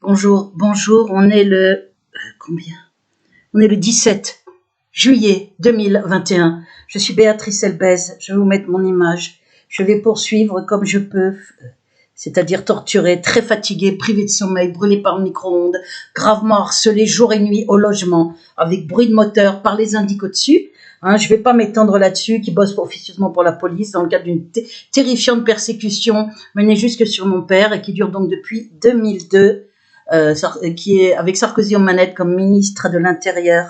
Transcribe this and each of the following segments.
Bonjour, bonjour, on est le... combien? On est le 17 juillet 2021. Je suis Béatrice Elbez, je vais vous mettre mon image. Je vais poursuivre comme je peux, c'est-à-dire torturée, très fatiguée, privée de sommeil, brûlée par le micro-ondes, gravement harcelée jour et nuit au logement, avec bruit de moteur par les indices au-dessus. Je ne vais pas m'étendre là-dessus, qui bosse officieusement pour la police dans le cadre d'une terrifiante persécution menée jusque sur mon père et qui dure donc depuis 2002. Qui est avec Sarkozy aux manettes comme ministre de l'Intérieur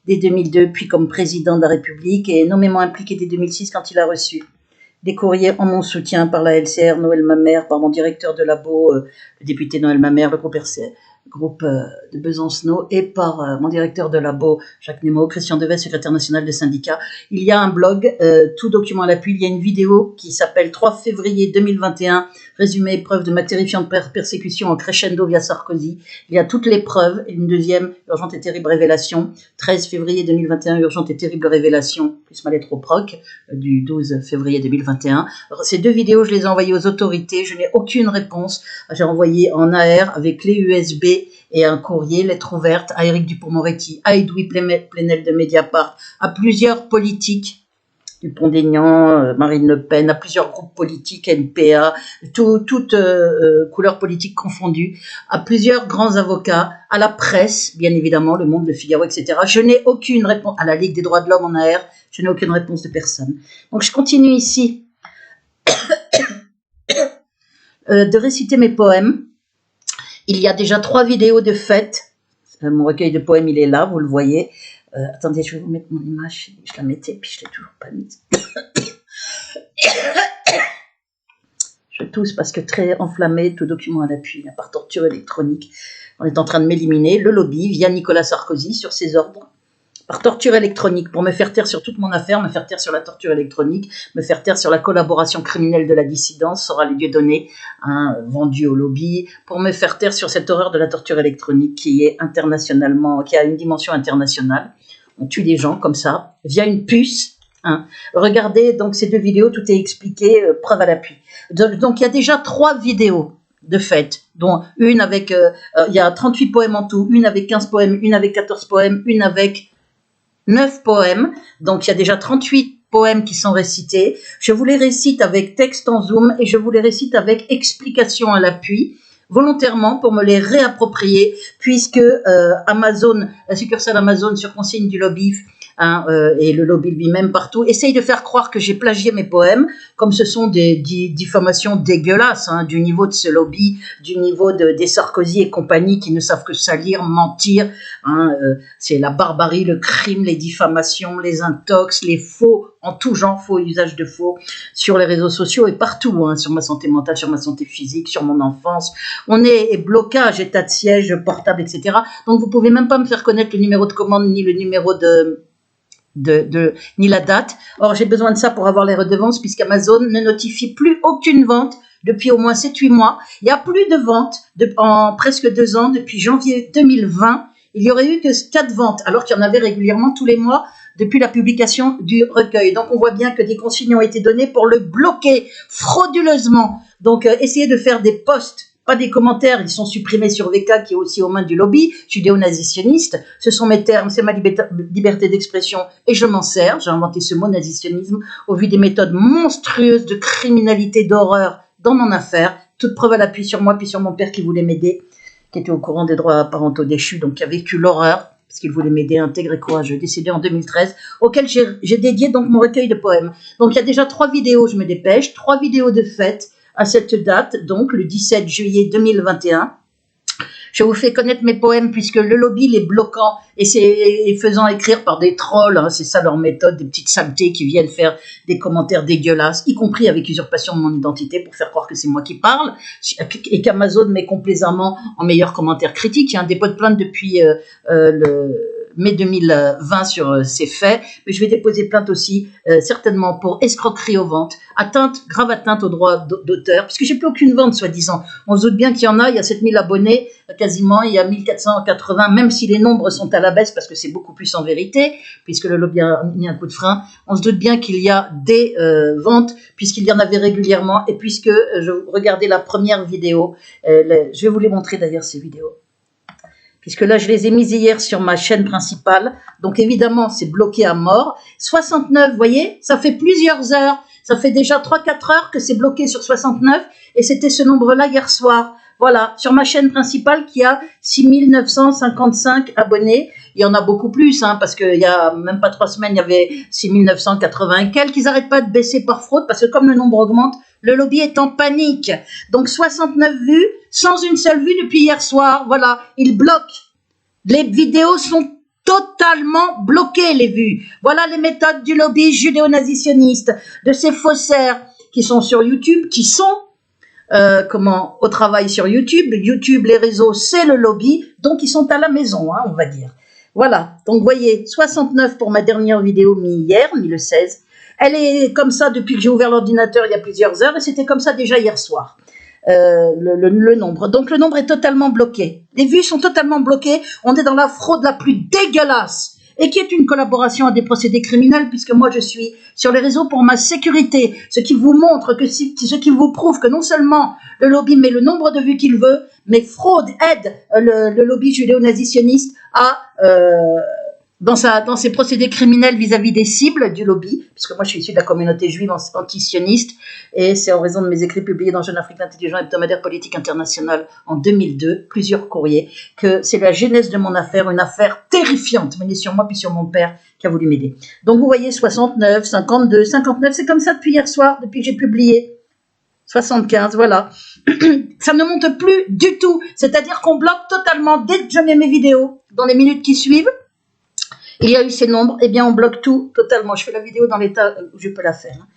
dès 2002, puis comme président de la République, et nommément impliqué dès 2006 quand il a reçu des courriers en mon soutien par la LCR, Noël Mamère, par mon directeur de labo, le député Noël Mamère, le groupe de Besancenot, et par mon directeur de labo, Jacques Nemo, Christian Devet, secrétaire national des syndicats. Il y a un blog, tout document à l'appui, il y a une vidéo qui s'appelle 3 février 2021, résumé épreuve de ma terrifiante persécution en crescendo via Sarkozy. Il y a toutes les preuves, et une deuxième, urgente et terrible révélation, 13 février 2021, urgente et terrible révélation, plus ma lettre au proc, du 12 février 2021. Alors, ces deux vidéos, je les ai envoyées aux autorités, je n'ai aucune réponse. J'ai envoyé en AR avec clé USB et un courrier, lettre ouverte, à Éric Dupond-Moretti, à Edoui Plenel de Mediapart, à plusieurs politiques, Dupont-Aignan, Marine Le Pen, à plusieurs groupes politiques, NPA, toutes couleurs politiques confondues, à plusieurs grands avocats, à la presse, bien évidemment, Le Monde, Le Figaro, etc. Je n'ai aucune réponse, à la Ligue des droits de l'homme en AR, je n'ai aucune réponse de personne. Donc je continue ici de réciter mes poèmes. Il y a déjà 3 vidéos de fête. Mon recueil de poèmes, il est là, vous le voyez. Attendez, je vais vous mettre mon image. Je la mettais, puis je l'ai toujours pas mise. Je tousse parce que très enflammé, tout document à l'appui, par torture électronique. On est en train de m'éliminer. Le lobby, via Nicolas Sarkozy, sur ses ordres, par torture électronique, pour me faire taire sur toute mon affaire, me faire taire sur la torture électronique, me faire taire sur la collaboration criminelle de la dissidence, sera le Dieudonné, vendu au lobby, pour me faire taire sur cette horreur de la torture électronique qui est internationalement, qui a une dimension internationale. On tue des gens comme ça, via une puce. Regardez donc ces 2 vidéos, tout est expliqué, preuve à l'appui. Donc il y a déjà 3 vidéos de fête, dont une avec, il y a 38 poèmes en tout, une avec 15 poèmes, une avec 14 poèmes, une avec 9 poèmes, donc il y a déjà 38 poèmes qui sont récités. Je vous les récite avec texte en zoom et je vous les récite avec explication à l'appui, volontairement pour me les réapproprier, puisque Amazon, la succursale Amazon sur consigne du lobby, et le lobby lui-même partout, essaye de faire croire que j'ai plagié mes poèmes, comme ce sont des diffamations dégueulasses, du niveau de ce lobby, du niveau des Sarkozy et compagnie qui ne savent que salir, mentir. C'est la barbarie, le crime, les diffamations, les intox, les faux, en tout genre, faux usage de faux, sur les réseaux sociaux et partout, sur ma santé mentale, sur ma santé physique, sur mon enfance. On est blocage, état de siège, portable, etc. Donc vous pouvez même pas me faire connaître le numéro de commande ni le numéro ni la date. Or, j'ai besoin de ça pour avoir les redevances, puisqu'Amazon ne notifie plus aucune vente depuis au moins 7-8 mois. Il n'y a plus de vente en presque 2 ans, depuis janvier 2020. Il y aurait eu que 4 ventes, alors qu'il y en avait régulièrement tous les mois depuis la publication du recueil. Donc, on voit bien que des consignes ont été données pour le bloquer frauduleusement. Donc, essayez de faire des posts, pas des commentaires, ils sont supprimés sur VK qui est aussi aux mains du lobby judéo-nazitionniste. Ce sont mes termes, c'est ma liberté d'expression et je m'en sers. J'ai inventé ce mot nazitionnisme au vu des méthodes monstrueuses de criminalité, d'horreur dans mon affaire. Toute preuve à l'appui sur moi puis sur mon père qui voulait m'aider, qui était au courant des droits parentaux déchus, donc qui a vécu l'horreur parce qu'il voulait m'aider, intègre et courageux, décédé en 2013, auquel j'ai dédié donc mon recueil de poèmes. Donc il y a déjà 3 vidéos, je me dépêche, 3 vidéos de fête à cette date, donc le 17 juillet 2021. Je vous fais connaître mes poèmes puisque le lobby les bloquant et faisant écrire par des trolls, c'est ça leur méthode, des petites saletés qui viennent faire des commentaires dégueulasses, y compris avec usurpation de mon identité pour faire croire que c'est moi qui parle, et qu'Amazon met complaisamment en meilleur commentaire critique. Il y a un dépôt de plainte depuis mai 2020 sur ces faits, mais je vais déposer plainte aussi certainement pour escroquerie aux ventes, grave atteinte aux droits d'auteur, puisque j'ai plus aucune vente soi-disant. On se doute bien qu'il y en a, il y a 7000 abonnés quasiment, il y a 1480, même si les nombres sont à la baisse parce que c'est beaucoup plus en vérité, puisque le lobby a mis un coup de frein, on se doute bien qu'il y a des ventes, puisqu'il y en avait régulièrement, et puisque je regardais la première vidéo, je vais vous les montrer d'ailleurs ces vidéos, puisque là je les ai mises hier sur ma chaîne principale, donc évidemment c'est bloqué à mort. 69, vous voyez, ça fait plusieurs heures, ça fait déjà 3-4 heures que c'est bloqué sur 69, et c'était ce nombre-là hier soir. Voilà, sur ma chaîne principale qui a 6955 abonnés. Il y en a beaucoup plus, hein, parce qu'il y a même pas 3 semaines, il y avait 6980 et quelques. Ils n'arrêtent pas de baisser par fraude, parce que comme le nombre augmente, le lobby est en panique. Donc 69 vues, sans une seule vue depuis hier soir. Voilà, ils bloquent. Les vidéos sont totalement bloquées, les vues. Voilà les méthodes du lobby judéo-nazitionniste, de ces faussaires qui sont sur YouTube, qui sont au travail sur YouTube. YouTube, les réseaux, c'est le lobby, donc ils sont à la maison, hein, on va dire. Voilà, donc vous voyez, 69 pour ma dernière vidéo mis hier, mis le 16. Elle est comme ça depuis que j'ai ouvert l'ordinateur il y a plusieurs heures, et c'était comme ça déjà hier soir, le nombre. Donc le nombre est totalement bloqué. Les vues sont totalement bloquées, on est dans la fraude la plus dégueulasse, et qui est une collaboration à des procédés criminels, puisque moi je suis sur les réseaux pour ma sécurité, ce qui vous montre, ce qui vous prouve que non seulement le lobby met le nombre de vues qu'il veut, mais fraude aide le lobby judéo-nazitionniste à dans ses procédés criminels vis-à-vis des cibles du lobby, puisque moi je suis issu de la communauté juive antisioniste, et c'est en raison de mes écrits publiés dans Jeune Afrique intelligent, hebdomadaire politique international en 2002, plusieurs courriers, que c'est la genèse de mon affaire, une affaire terrifiante menée sur moi puis sur mon père qui a voulu m'aider. Donc vous voyez 69, 52, 59, c'est comme ça depuis hier soir, depuis que j'ai publié. 75, voilà. Ça ne monte plus du tout, c'est-à-dire qu'on bloque totalement dès que je mets mes vidéos dans les minutes qui suivent. Il y a eu ces nombres, eh bien on bloque tout totalement. Je fais la vidéo dans l'état où je peux la faire.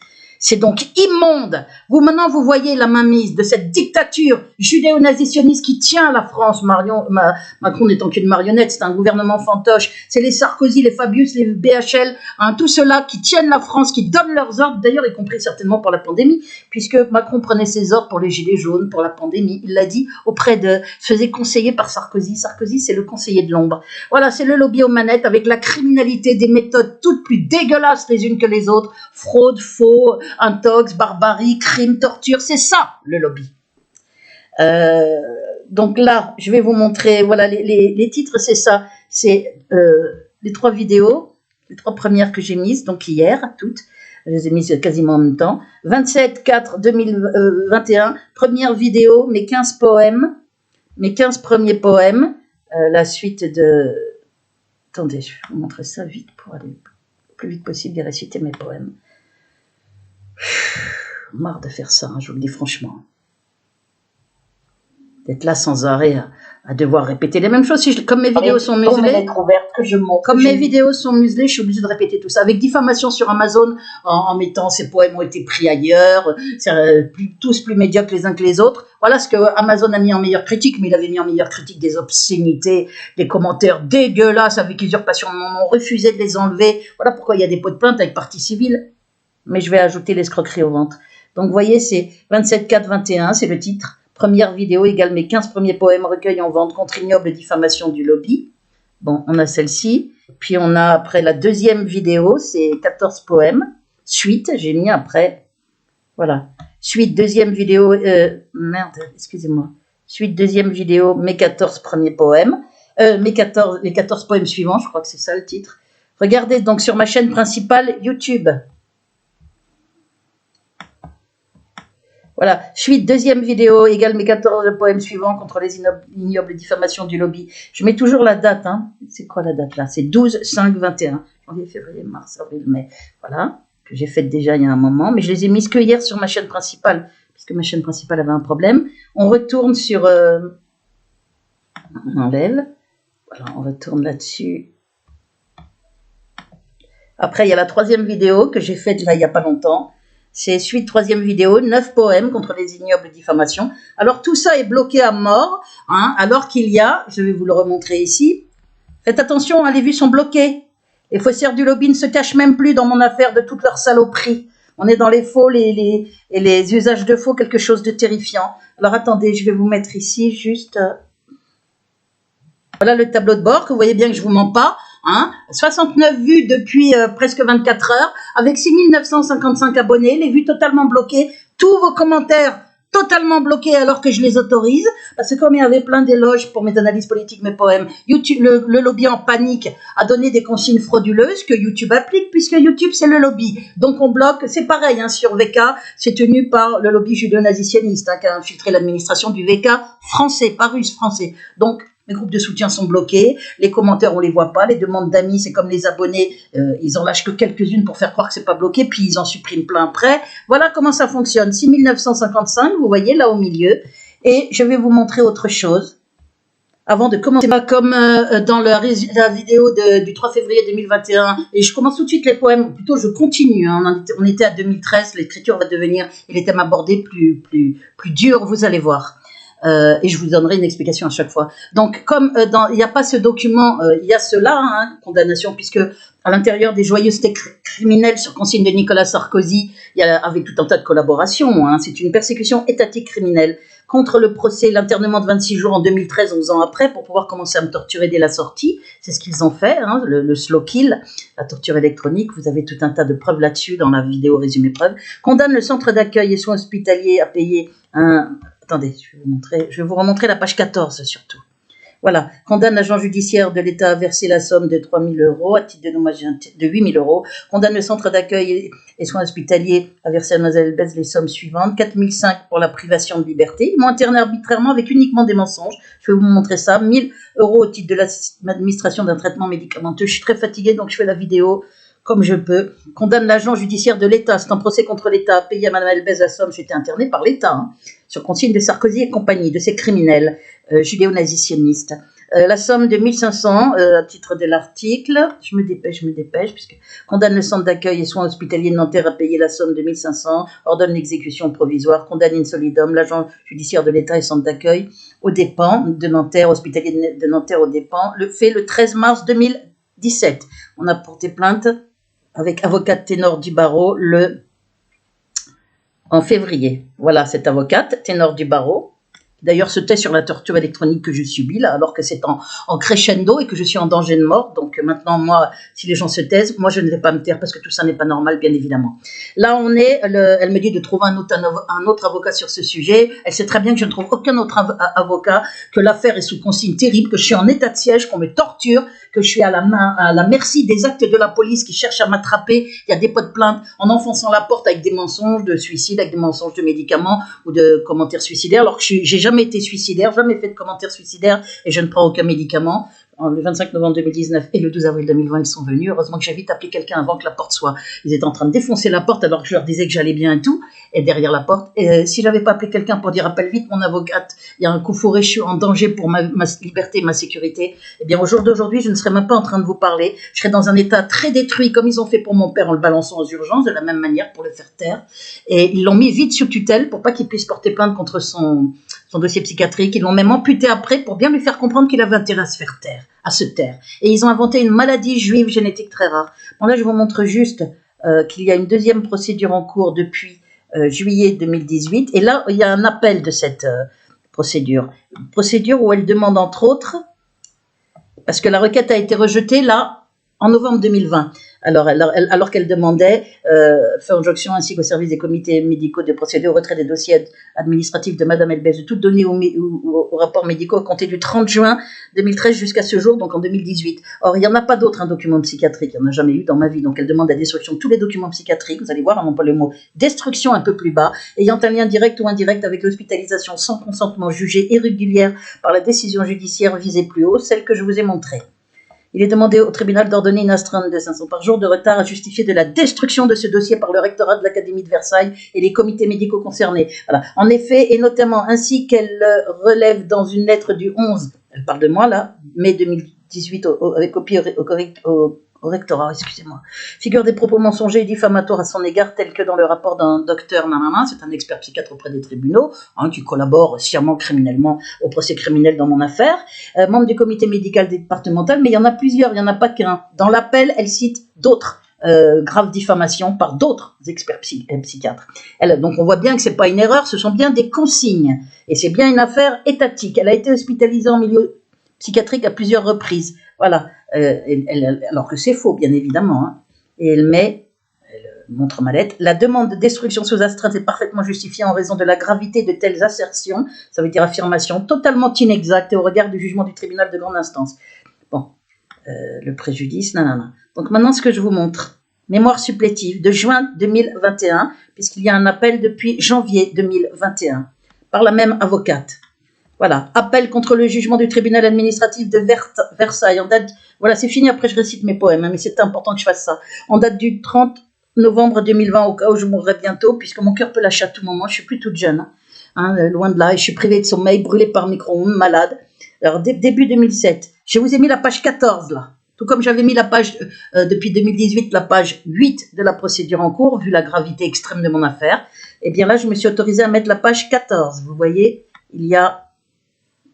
C'est donc immonde. Maintenant, vous voyez la mainmise de cette dictature judéo-nazitionniste qui tient la France. Macron n'étant qu'une marionnette, c'est un gouvernement fantoche. C'est les Sarkozy, les Fabius, les BHL, hein, tout cela qui tiennent la France, qui donnent leurs ordres, d'ailleurs, y compris certainement pour la pandémie, puisque Macron prenait ses ordres pour les gilets jaunes, pour la pandémie. Il l'a dit se faisait conseiller par Sarkozy. Sarkozy, c'est le conseiller de l'ombre. Voilà, c'est le lobby aux manettes avec la criminalité, des méthodes toutes plus dégueulasses les unes que les autres. Fraude, faux, intox, barbarie, crime, torture, c'est ça le lobby. Donc là, je vais vous montrer, voilà, les titres, c'est ça. C'est les 3 vidéos, les 3 premières que j'ai mises, donc hier, toutes. Je les ai mises quasiment en même temps. 27/4/2021, première vidéo, mes 15 poèmes, mes 15 premiers poèmes, la suite de... Attendez, je vais vous montrer ça vite pour aller le plus vite possible et réciter mes poèmes. Marre de faire ça, hein, je vous le dis franchement. D'être là sans arrêt à devoir répéter les mêmes choses. Comme mes vidéos sont muselées, mes vidéos sont muselées, je suis obligée de répéter tout ça. Avec diffamation sur Amazon, en mettant ces poèmes ont été pris ailleurs, tous plus médiocres les uns que les autres. Voilà ce que Amazon a mis en meilleure critique, mais il avait mis en meilleure critique des obscénités, des commentaires dégueulasses avec usurpation de mon nom, refusé de les enlever. Voilà pourquoi il y a des pots de plainte avec partie civile. Mais je vais ajouter l'escroquerie au ventre. Donc vous voyez, c'est 27/4/21, c'est le titre. Première vidéo égale mes 15 premiers poèmes recueillis en vente contre ignoble diffamation du lobby. Bon, on a celle-ci. Puis on a après la deuxième vidéo, c'est 14 poèmes. Suite, j'ai mis après. Voilà. Suite, deuxième vidéo. Merde, excusez-moi. Suite, deuxième vidéo, mes 14 premiers poèmes. Les 14 poèmes suivants, je crois que c'est ça le titre. Regardez donc sur ma chaîne principale YouTube. Voilà, suite, deuxième vidéo, égale mes 14 poèmes suivants contre les ignobles diffamations du lobby. Je mets toujours la date, hein. C'est quoi la date là? C'est 12/5/21. Janvier, février, mars, avril, mai. Voilà, que j'ai fait déjà il y a un moment, mais je les ai mises que hier sur ma chaîne principale, puisque ma chaîne principale avait un problème. On retourne sur... on enlève. Voilà, on retourne là-dessus. Après, il y a la troisième vidéo que j'ai faite là il n'y a pas longtemps. C'est suite, troisième vidéo, 9 poèmes contre les ignobles diffamations. Alors tout ça est bloqué à mort, hein, alors qu'il y a, je vais vous le remontrer ici, Faites attention, hein, les vues sont bloquées. Les faussaires du lobby ne se cachent même plus dans mon affaire de toute leur saloperie. On est dans les faux et les usages de faux, quelque chose de terrifiant. Alors attendez, je vais vous mettre ici juste... Voilà le tableau de bord, que vous voyez bien que je ne vous mens pas. Hein, 69 vues depuis presque 24 heures, avec 6955 abonnés, les vues totalement bloquées, tous vos commentaires totalement bloqués alors que je les autorise, parce que comme il y avait plein d'éloges pour mes analyses politiques, mes poèmes, YouTube, le lobby en panique a donné des consignes frauduleuses que YouTube applique, puisque YouTube c'est le lobby, donc on bloque, c'est pareil hein, sur VK, c'est tenu par le lobby judéo-nazitionniste hein, qui a infiltré l'administration du VK français, pas russe, français, donc les groupes de soutien sont bloqués, les commentaires on les voit pas, les demandes d'amis c'est comme les abonnés, ils en lâchent que quelques-unes pour faire croire que c'est pas bloqué, puis ils en suppriment plein après. Voilà comment ça fonctionne. 6955, vous voyez là au milieu, et je vais vous montrer autre chose. Avant de commencer, comme dans la vidéo du 3 février 2021, et je commence tout de suite les poèmes, ou plutôt je continue, hein, on était à 2013, l'écriture va devenir, et les thèmes abordés plus durs, vous allez voir. Et je vous donnerai une explication à chaque fois. Donc, comme il n'y a pas ce document, il y a cela, hein, condamnation, puisque à l'intérieur des joyeusetés criminelles sur consigne de Nicolas Sarkozy, il y a avec tout un tas de collaborations. Hein, c'est une persécution étatique criminelle contre le procès, l'internement de 26 jours en 2013, 11 ans après, pour pouvoir commencer à me torturer dès la sortie. C'est ce qu'ils ont fait, hein, le slow kill, la torture électronique. Vous avez tout un tas de preuves là-dessus dans la vidéo résumé preuves. Condamne le centre d'accueil et soins hospitaliers à payer un... Attendez, je vais vous remontrer la page 14 surtout. Voilà, condamne l'agent judiciaire de l'État à verser la somme de 3 000 € à titre de dommage de 8 000 €. Condamne le centre d'accueil et soins hospitaliers à verser à Mlle Bez les sommes suivantes. 4 500 pour la privation de liberté. Ils m'ont interné arbitrairement avec uniquement des mensonges. Je vais vous montrer ça. 1 000 € au titre de l'administration d'un traitement médicamenteux. Je suis très fatiguée, donc je fais la vidéo comme je peux. Condamne l'agent judiciaire de l'État. C'est un procès contre l'État. Payé à Mlle Bez la somme. J'étais internée par l'État, hein, sur consigne de Sarkozy et compagnie, de ces criminels judéo-nazitionnistes. La somme de 1 500 à titre de l'article, je me dépêche, puisque condamne le centre d'accueil et soins hospitaliers de Nanterre à payer la somme de 1 500, ordonne l'exécution provisoire, condamne in solidum l'agent judiciaire de l'État et centre d'accueil aux dépens de Nanterre, hospitalier de Nanterre aux dépens, le fait le 13 mars 2017. On a porté plainte avec avocate ténor du barreau en février. Voilà cette avocate, ténor du barreau. D'ailleurs, se tait sur la torture électronique que je subis, là, alors que c'est en crescendo et que je suis en danger de mort. Donc maintenant, moi, si les gens se taisent, moi, je ne vais pas me taire parce que tout ça n'est pas normal, bien évidemment. Là, elle me dit de trouver un autre avocat sur ce sujet. Elle sait très bien que je ne trouve aucun autre avocat, que l'affaire est sous consigne terrible, que je suis en état de siège, qu'on me torture, que je suis à la merci des actes de la police qui cherchent à m'attraper. Il y a des pots de plainte en enfonçant la porte avec des mensonges de suicide, avec des mensonges de médicaments ou de commentaires suicidaires, alors que j'ai jamais été suicidaire, jamais fait de commentaires suicidaires et je ne prends aucun médicament. Le 25 novembre 2019 et le 12 avril 2020, ils sont venus. Heureusement que j'ai vite appelé quelqu'un avant que la porte soit... Ils étaient en train de défoncer la porte alors que je leur disais que j'allais bien et tout. Et derrière la porte, si j'avais pas appelé quelqu'un pour dire appelle vite mon avocate, il y a un coup fourré, je suis en danger pour ma liberté et ma sécurité, eh bien au jour d'aujourd'hui, je ne serais même pas en train de vous parler. Je serais dans un état très détruit comme ils ont fait pour mon père en le balançant aux urgences, de la même manière pour le faire taire. Et ils l'ont mis vite sous tutelle pour pas qu'il puisse porter plainte contre son dossier psychiatrique. Ils l'ont même amputé après pour bien lui faire comprendre qu'il avait intérêt à se faire taire, à se taire. Et ils ont inventé une maladie juive génétique très rare. Bon là, je vous montre juste qu'il y a une deuxième procédure en cours depuis juillet 2018. Et là, il y a un appel de cette procédure. Une procédure où elle demande entre autres, parce que la requête a été rejetée là, en novembre 2020. Alors qu'elle demandait faire injonction ainsi qu'au service des comités médicaux de procéder au retrait des dossiers administratifs de Madame Elbez de toutes données aux rapports médicaux à compter du 30 juin 2013 jusqu'à ce jour, donc en 2018. Or, il n'y en a pas d'autres, un document psychiatrique, il n'y en a jamais eu dans ma vie, donc elle demande la destruction de tous les documents psychiatriques, vous allez voir, on emploie le mot destruction un peu plus bas, ayant un lien direct ou indirect avec l'hospitalisation sans consentement jugée irrégulière par la décision judiciaire visée plus haut, celle que je vous ai montrée. Il est demandé au tribunal d'ordonner une astreinte de 500 par jour de retard à justifier de la destruction de ce dossier par le rectorat de l'Académie de Versailles et les comités médicaux concernés. Voilà. En effet, et notamment ainsi qu'elle relève dans une lettre du 11, elle parle de moi là, mai 2018, avec copie au au rectorat, excusez-moi. Figure des propos mensongers et diffamatoires à son égard, tels que dans le rapport d'un docteur nanana, c'est un expert psychiatre auprès des tribunaux, qui collabore sciemment criminellement au procès criminel dans mon affaire, membre du comité médical départemental, mais il y en a plusieurs, il n'y en a pas qu'un. Dans l'appel, elle cite d'autres graves diffamations par d'autres experts psychiatres. Donc on voit bien que ce n'est pas une erreur, ce sont bien des consignes, et c'est bien une affaire étatique. Elle a été hospitalisée en milieu psychiatrique à plusieurs reprises. Voilà, alors que c'est faux, bien évidemment. Et elle montre ma lettre. La demande de destruction sous astreinte est parfaitement justifiée en raison de la gravité de telles assertions, ça veut dire affirmations, totalement inexactes et au regard du jugement du tribunal de grande instance. Bon, le préjudice, nanana. Donc maintenant, ce que je vous montre, mémoire supplétive de juin 2021, puisqu'il y a un appel depuis janvier 2021, par la même avocate. Voilà, appel contre le jugement du tribunal administratif de Versailles. En date, voilà, c'est fini, après je récite mes poèmes, mais c'est important que je fasse ça. En date du 30 novembre 2020, au cas où je mourrai bientôt, puisque mon cœur peut lâcher à tout moment, je suis plus toute jeune, loin de là, et je suis privée de sommeil, brûlée par micro-ondes, malade. Alors, début 2007, je vous ai mis la page 14, là. Tout comme j'avais mis la page, depuis 2018, la page 8 de la procédure en cours, vu la gravité extrême de mon affaire. Et bien là, je me suis autorisée à mettre la page 14. Vous voyez, il y a,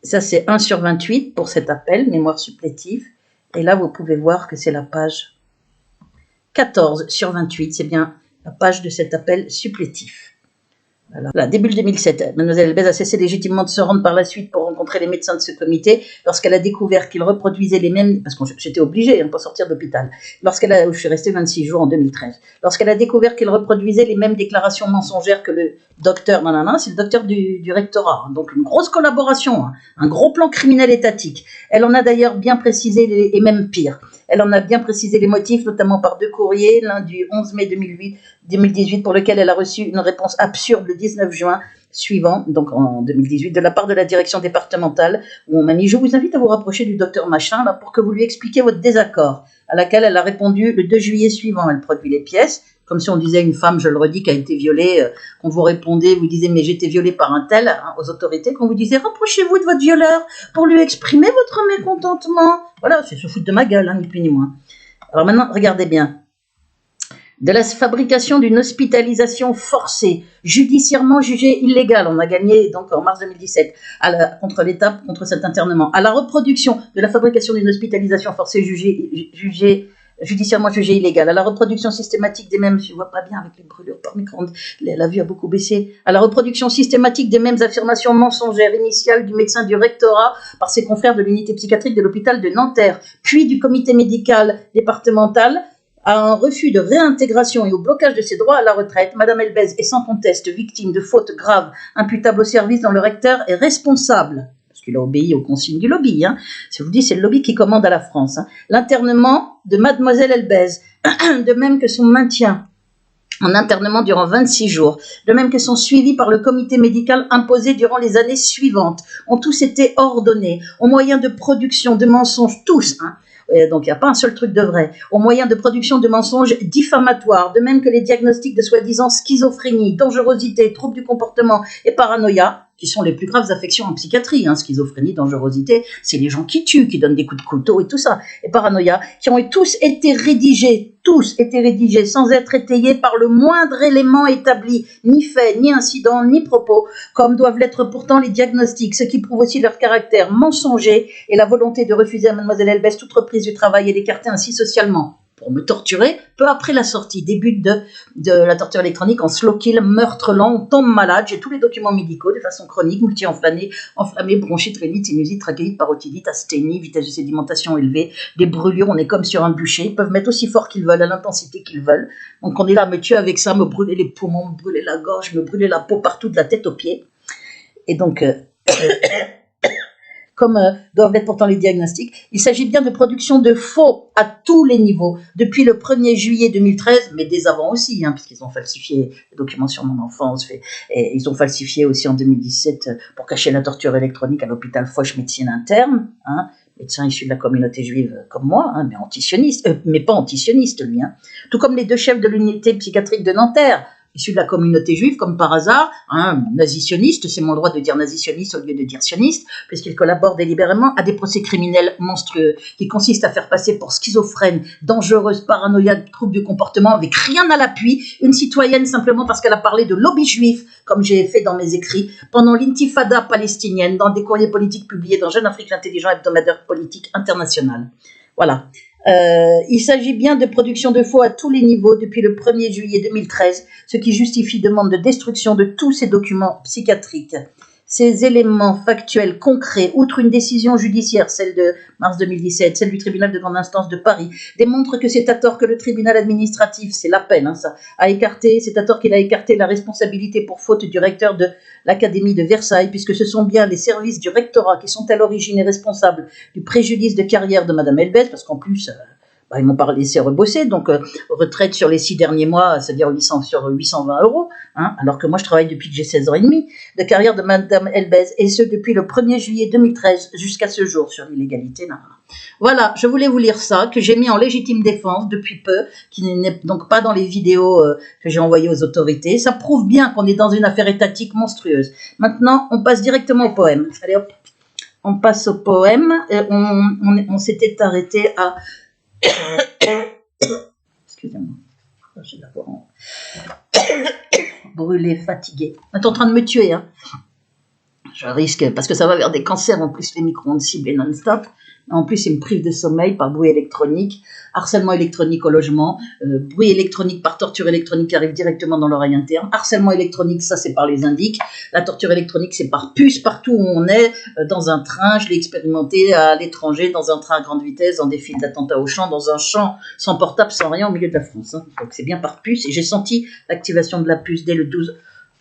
ça c'est 1/28 pour cet appel, mémoire supplétive. Et là, vous pouvez voir que c'est la page 14/28. C'est bien la page de cet appel supplétif. Voilà. Début 2007, Mademoiselle Elbez a cessé légitimement de se rendre par la suite pour rencontrer les médecins de ce comité lorsqu'elle a découvert qu'ils reproduisaient les mêmes, parce que j'étais obligée pour sortir de l'hôpital, je suis restée 26 jours en 2013, lorsqu'elle a découvert qu'ils reproduisaient les mêmes déclarations mensongères que le docteur, c'est le docteur du rectorat, donc une grosse collaboration, un gros plan criminel étatique. Elle en a d'ailleurs bien précisé, et même pire, elle en a bien précisé les motifs, notamment par 2 courriers, l'un du 11 mai 2018, pour lequel elle a reçu une réponse absurde le 19 juin suivant, donc en 2018, de la part de la direction départementale, où on m'a dit « Je vous invite à vous rapprocher du docteur machin là, pour que vous lui expliquiez votre désaccord », à laquelle elle a répondu le 2 juillet suivant. Elle produit les pièces, comme si on disait une femme, je le redis, qui a été violée, qu'on vous répondait, vous disiez « mais j'ai été violée par un tel », aux autorités, qu'on vous disait « rapprochez-vous de votre violeur pour lui exprimer votre mécontentement ». Voilà, c'est se foutre de ma gueule, ni plus ni moins. Alors maintenant, regardez bien. De la fabrication d'une hospitalisation forcée, judiciairement jugée illégale, on a gagné donc en mars 2017 contre l'État, contre cet internement, à la reproduction de la fabrication d'une hospitalisation forcée judiciairement jugée illégale, à la reproduction systématique des mêmes, je ne vois pas bien avec les brûlures par micro-ondes, la vue a beaucoup baissé, à la reproduction systématique des mêmes affirmations mensongères initiales du médecin du rectorat par ses confrères de l'unité psychiatrique de l'hôpital de Nanterre, puis du comité médical départemental, à un refus de réintégration et au blocage de ses droits à la retraite, Madame Elbez est sans conteste victime de fautes graves imputables au service dont le recteur est responsable, parce qu'il a obéi aux consignes du lobby. Je vous dis, c'est le lobby qui commande à la France. L'internement de Mademoiselle Elbez, de même que son maintien en internement durant 26 jours, de même que son suivi par le comité médical imposé durant les années suivantes, ont tous été ordonnés, aux moyens de production de mensonges, tous, donc il n'y a pas un seul truc de vrai, aux moyens de production de mensonges diffamatoires, de même que les diagnostics de soi-disant schizophrénie, dangerosité, troubles du comportement et paranoïa, qui sont les plus graves affections en psychiatrie, schizophrénie, dangerosité, c'est les gens qui tuent, qui donnent des coups de couteau et tout ça, et paranoïa, qui ont tous été rédigés sans être étayés par le moindre élément établi, ni fait, ni incident, ni propos, comme doivent l'être pourtant les diagnostics, ce qui prouve aussi leur caractère mensonger et la volonté de refuser à Mademoiselle Elbez toute reprise du travail et d'écarter ainsi socialement, pour me torturer, peu après la sortie, début de la torture électronique en slow kill, meurtre lent, on tombe malade, j'ai tous les documents médicaux de façon chronique, multi-enflammée, bronchite, rhinite, sinusite, trachéite, parotidite, asthénie, vitesse de sédimentation élevée, des brûlures, on est comme sur un bûcher, ils peuvent mettre aussi fort qu'ils veulent, à l'intensité qu'ils veulent, donc on est là à me tuer avec ça, me brûler les poumons, me brûler la gorge, me brûler la peau partout, de la tête aux pieds, et donc... comme doivent l'être pourtant les diagnostics. Il s'agit bien de production de faux à tous les niveaux, depuis le 1er juillet 2013, mais dès avant aussi, puisqu'ils ont falsifié les documents sur mon enfance, et ils ont falsifié aussi en 2017 pour cacher la torture électronique à l'hôpital Foch médecine interne, médecin issu de la communauté juive comme moi, mais pas antisioniste lui, tout comme les 2 chefs de l'unité psychiatrique de Nanterre, issu de la communauté juive, comme par hasard, hein, nazi-sioniste, c'est mon droit de dire nazi-sioniste au lieu de dire sioniste, puisqu'il collabore délibérément à des procès criminels monstrueux, qui consistent à faire passer pour schizophrène, dangereuse, paranoïaque, trouble du comportement, avec rien à l'appui, une citoyenne simplement parce qu'elle a parlé de lobby juif, comme j'ai fait dans mes écrits, pendant l'intifada palestinienne, dans des courriers politiques publiés dans Jeune Afrique Intelligent, hebdomadaire politique international. Voilà. Il s'agit bien de production de faux à tous les niveaux depuis le 1er juillet 2013, ce qui justifie demande de destruction de tous ces documents psychiatriques. Ces éléments factuels concrets, outre une décision judiciaire, celle de mars 2017, celle du tribunal de grande instance de Paris, démontrent que c'est à tort que le tribunal administratif, c'est l'appel, hein, ça, a écarté, c'est à tort qu'il a écarté la responsabilité pour faute du recteur de l'Académie de Versailles, puisque ce sont bien les services du rectorat qui sont à l'origine et responsables du préjudice de carrière de Madame Elbez, parce qu'en plus, ils m'ont pas laissé rebosser, donc retraite sur les 6 derniers mois, c'est-à-dire 800 sur 820 €, hein, alors que moi je travaille depuis que j'ai 16 ans et demi de carrière de Madame Elbez, et ce depuis le 1er juillet 2013 jusqu'à ce jour sur l'illégalité. Voilà, je voulais vous lire ça, que j'ai mis en légitime défense depuis peu, qui n'est donc pas dans les vidéos que j'ai envoyées aux autorités. Ça prouve bien qu'on est dans une affaire étatique monstrueuse. Maintenant, on passe directement au poème. Allez hop, on passe au poème. On s'était arrêté à... Excusez-moi, je vais l'avoir brûlé, fatigué. On est en train de me tuer, hein. Je risque, parce que ça va vers des cancers, en plus les micro-ondes ciblées non-stop. En plus, ils me privent de sommeil par bruit électronique, harcèlement électronique au logement, bruit électronique par torture électronique qui arrive directement dans l'oreille interne, harcèlement électronique, ça c'est par les indiques, la torture électronique c'est par puce, partout où on est, dans un train, je l'ai expérimenté à l'étranger, dans un train à grande vitesse, dans des files d'attentats au champ, dans un champ sans portable, sans rien au milieu de la France. Hein. Donc c'est bien par puce, et j'ai senti l'activation de la puce dès le 12...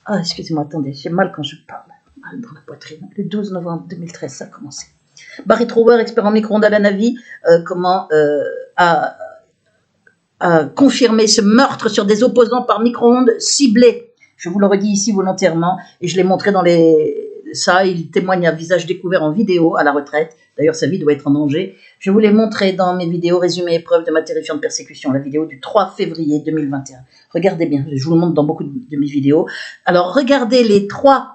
Ah, excusez-moi, attendez, j'ai mal quand je parle, mal dans la poitrine. Le 12 novembre 2013, ça a commencé. Barry Trower, expert en micro-ondes à la Navy, a confirmé ce meurtre sur des opposants par micro-ondes ciblés. Je vous le redis ici volontairement, et je l'ai montré dans ça, il témoigne à visage découvert en vidéo à la retraite. D'ailleurs, sa vie doit être en danger. Je vous l'ai montré dans mes vidéos résumées et preuves de ma terrifiante persécution, la vidéo du 3 février 2021. Regardez bien, je vous le montre dans beaucoup de mes vidéos. Alors, regardez les 3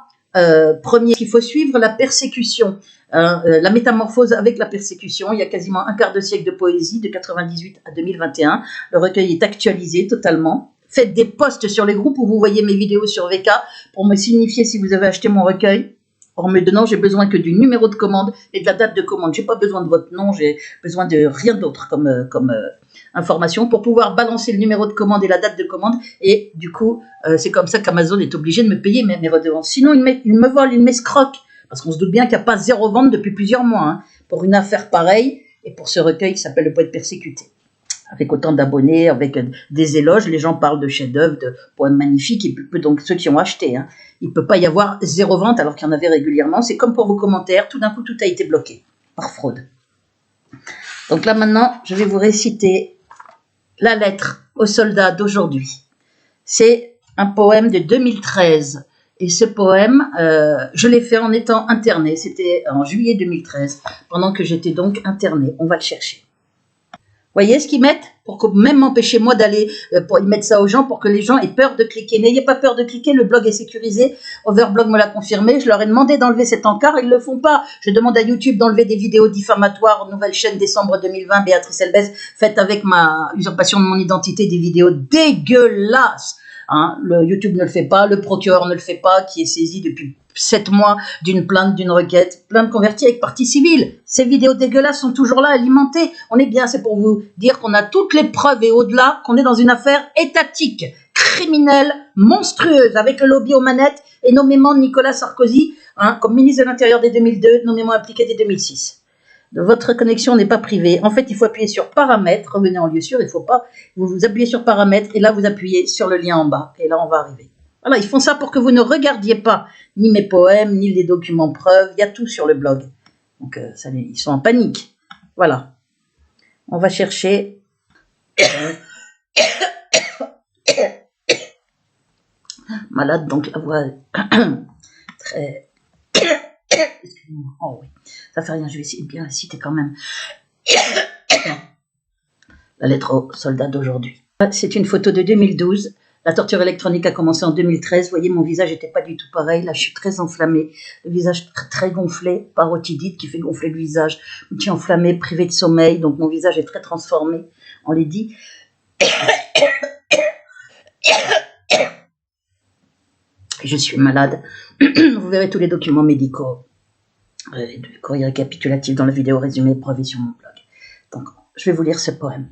premiers qu'il faut suivre, la persécution. La métamorphose avec la persécution, il y a quasiment un quart de siècle de poésie, de 98 à 2021. Le recueil est actualisé totalement. Faites des posts sur les groupes où vous voyez mes vidéos sur VK pour me signifier si vous avez acheté mon recueil. En me donnant, j'ai besoin que du numéro de commande et de la date de commande. J'ai pas besoin de votre nom, j'ai besoin de rien d'autre comme information pour pouvoir balancer le numéro de commande et la date de commande. Et du coup, c'est comme ça qu'Amazon est obligé de me payer mes redevances. Sinon, il me vole, il m'escroque. Parce qu'on se doute bien qu'il n'y a pas 0 vente depuis plusieurs mois, hein, pour une affaire pareille et pour ce recueil qui s'appelle Le Poète persécuté. Avec autant d'abonnés, avec des éloges, les gens parlent de chefs-d'œuvre, de poèmes magnifiques, et donc ceux qui ont acheté. Hein. Il ne peut pas y avoir 0 vente alors qu'il y en avait régulièrement. C'est comme pour vos commentaires, tout d'un coup tout a été bloqué par fraude. Donc là maintenant, je vais vous réciter la lettre aux soldats d'aujourd'hui. C'est un poème de 2013. Et ce poème, je l'ai fait en étant internée. C'était en juillet 2013, pendant que j'étais donc internée. On va le chercher. Voyez ce qu'ils mettent? Pour même m'empêcher moi d'aller, pour ils mettent ça aux gens pour que les gens aient peur de cliquer. N'ayez pas peur de cliquer, le blog est sécurisé. Overblog me l'a confirmé. Je leur ai demandé d'enlever cet encart, ils le font pas. Je demande à YouTube d'enlever des vidéos diffamatoires. Nouvelle chaîne décembre 2020, Béatrice Elbez, faites avec ma usurpation de mon identité des vidéos dégueulasses. Hein, le YouTube ne le fait pas, le procureur ne le fait pas, qui est saisi depuis 7 mois d'une plainte, d'une requête, plainte convertie avec partie civile. Ces vidéos dégueulasses sont toujours là, alimentées. On est bien, c'est pour vous dire qu'on a toutes les preuves et au-delà qu'on est dans une affaire étatique, criminelle, monstrueuse, avec le lobby aux manettes et nommément Nicolas Sarkozy, hein, comme ministre de l'Intérieur dès 2002, nommément impliqué dès 2006. Votre connexion n'est pas privée. En fait, il faut appuyer sur paramètres. Revenez en lieu sûr, il ne faut pas. Vous appuyez sur paramètres et là, vous appuyez sur le lien en bas. Et là, on va arriver. Voilà, ils font ça pour que vous ne regardiez pas ni mes poèmes, ni les documents preuves. Il y a tout sur le blog. Donc, ils sont en panique. Voilà. On va chercher. Malade, donc la voix très... Excusez-moi. Oh oui, ça fait rien, je vais essayer de bien la citer quand même. La lettre aux soldats d'aujourd'hui. C'est une photo de 2012. La torture électronique a commencé en 2013. Vous voyez, mon visage n'était pas du tout pareil. Là, je suis très enflammée. Le visage très gonflé. Parotidite qui fait gonfler le visage. Outil enflammé, privé de sommeil. Donc, mon visage est très transformé. On l'a dit. Je suis malade. Vous verrez tous les documents médicaux. Le courrier récapitulatif dans la vidéo résumée preuve sur mon blog. Donc, je vais vous lire ce poème.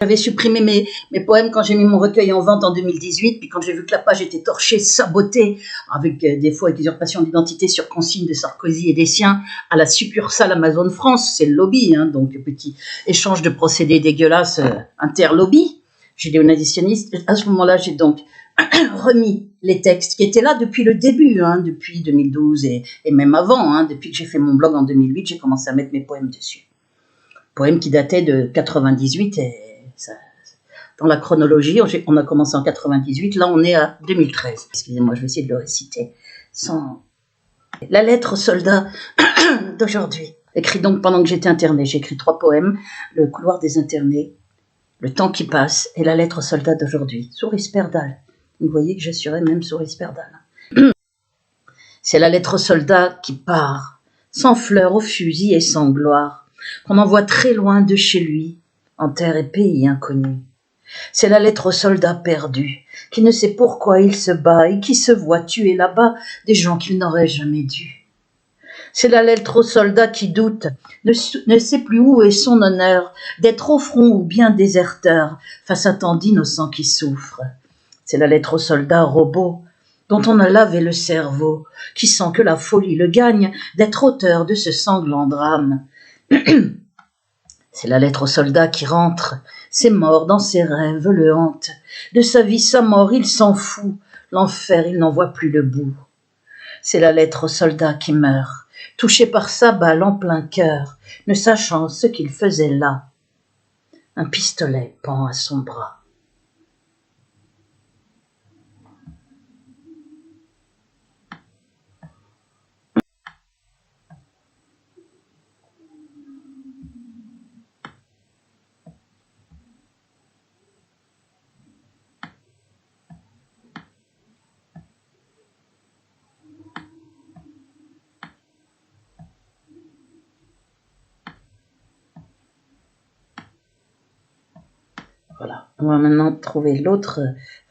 J'avais supprimé mes poèmes quand j'ai mis mon recueil en vente en 2018, puis quand j'ai vu que la page était torchée, sabotée, avec des faux et usurpation d'identité sur consigne de Sarkozy et des siens, à la succursale Amazon France, c'est le lobby, hein, donc petit échange de procédés dégueulasses interlobby, judéo-nazitionniste. À ce moment-là, j'ai donc remis les textes qui étaient là depuis le début, hein, depuis 2012 et même avant, hein, depuis que j'ai fait mon blog en 2008, j'ai commencé à mettre mes poèmes dessus. Poèmes qui dataient de 98 et ça, dans la chronologie, on a commencé en 98, là on est à 2013. Excusez-moi, je vais essayer de le réciter sans... La lettre au soldat d'aujourd'hui. Écrit donc pendant que j'étais internée. J'ai écrit 3 poèmes, Le couloir des internés, Le temps qui passe et La lettre au soldat d'aujourd'hui. Souris Perdal. Vous voyez que j'assurais même Souris Perdal. C'est la lettre au soldat qui part, sans fleurs au fusil et sans gloire, qu'on envoie très loin de chez lui, en terre et pays inconnus. C'est la lettre au soldat perdu, qui ne sait pourquoi il se bat et qui se voit tuer là-bas des gens qu'il n'aurait jamais dû. C'est la lettre au soldat qui doute, ne sait plus où est son honneur, d'être au front ou bien déserteur, face à tant d'innocents qui souffrent. C'est la lettre au soldat robot, dont on a lavé le cerveau, qui sent que la folie le gagne d'être auteur de ce sanglant drame. C'est la lettre au soldat qui rentre, c'est mort dans ses rêves le hante. De sa vie, sa mort, il s'en fout, l'enfer, il n'en voit plus le bout. C'est la lettre au soldat qui meurt, touché par sa balle en plein cœur, ne sachant ce qu'il faisait là. Un pistolet pend à son bras. Voilà, on va maintenant trouver l'autre,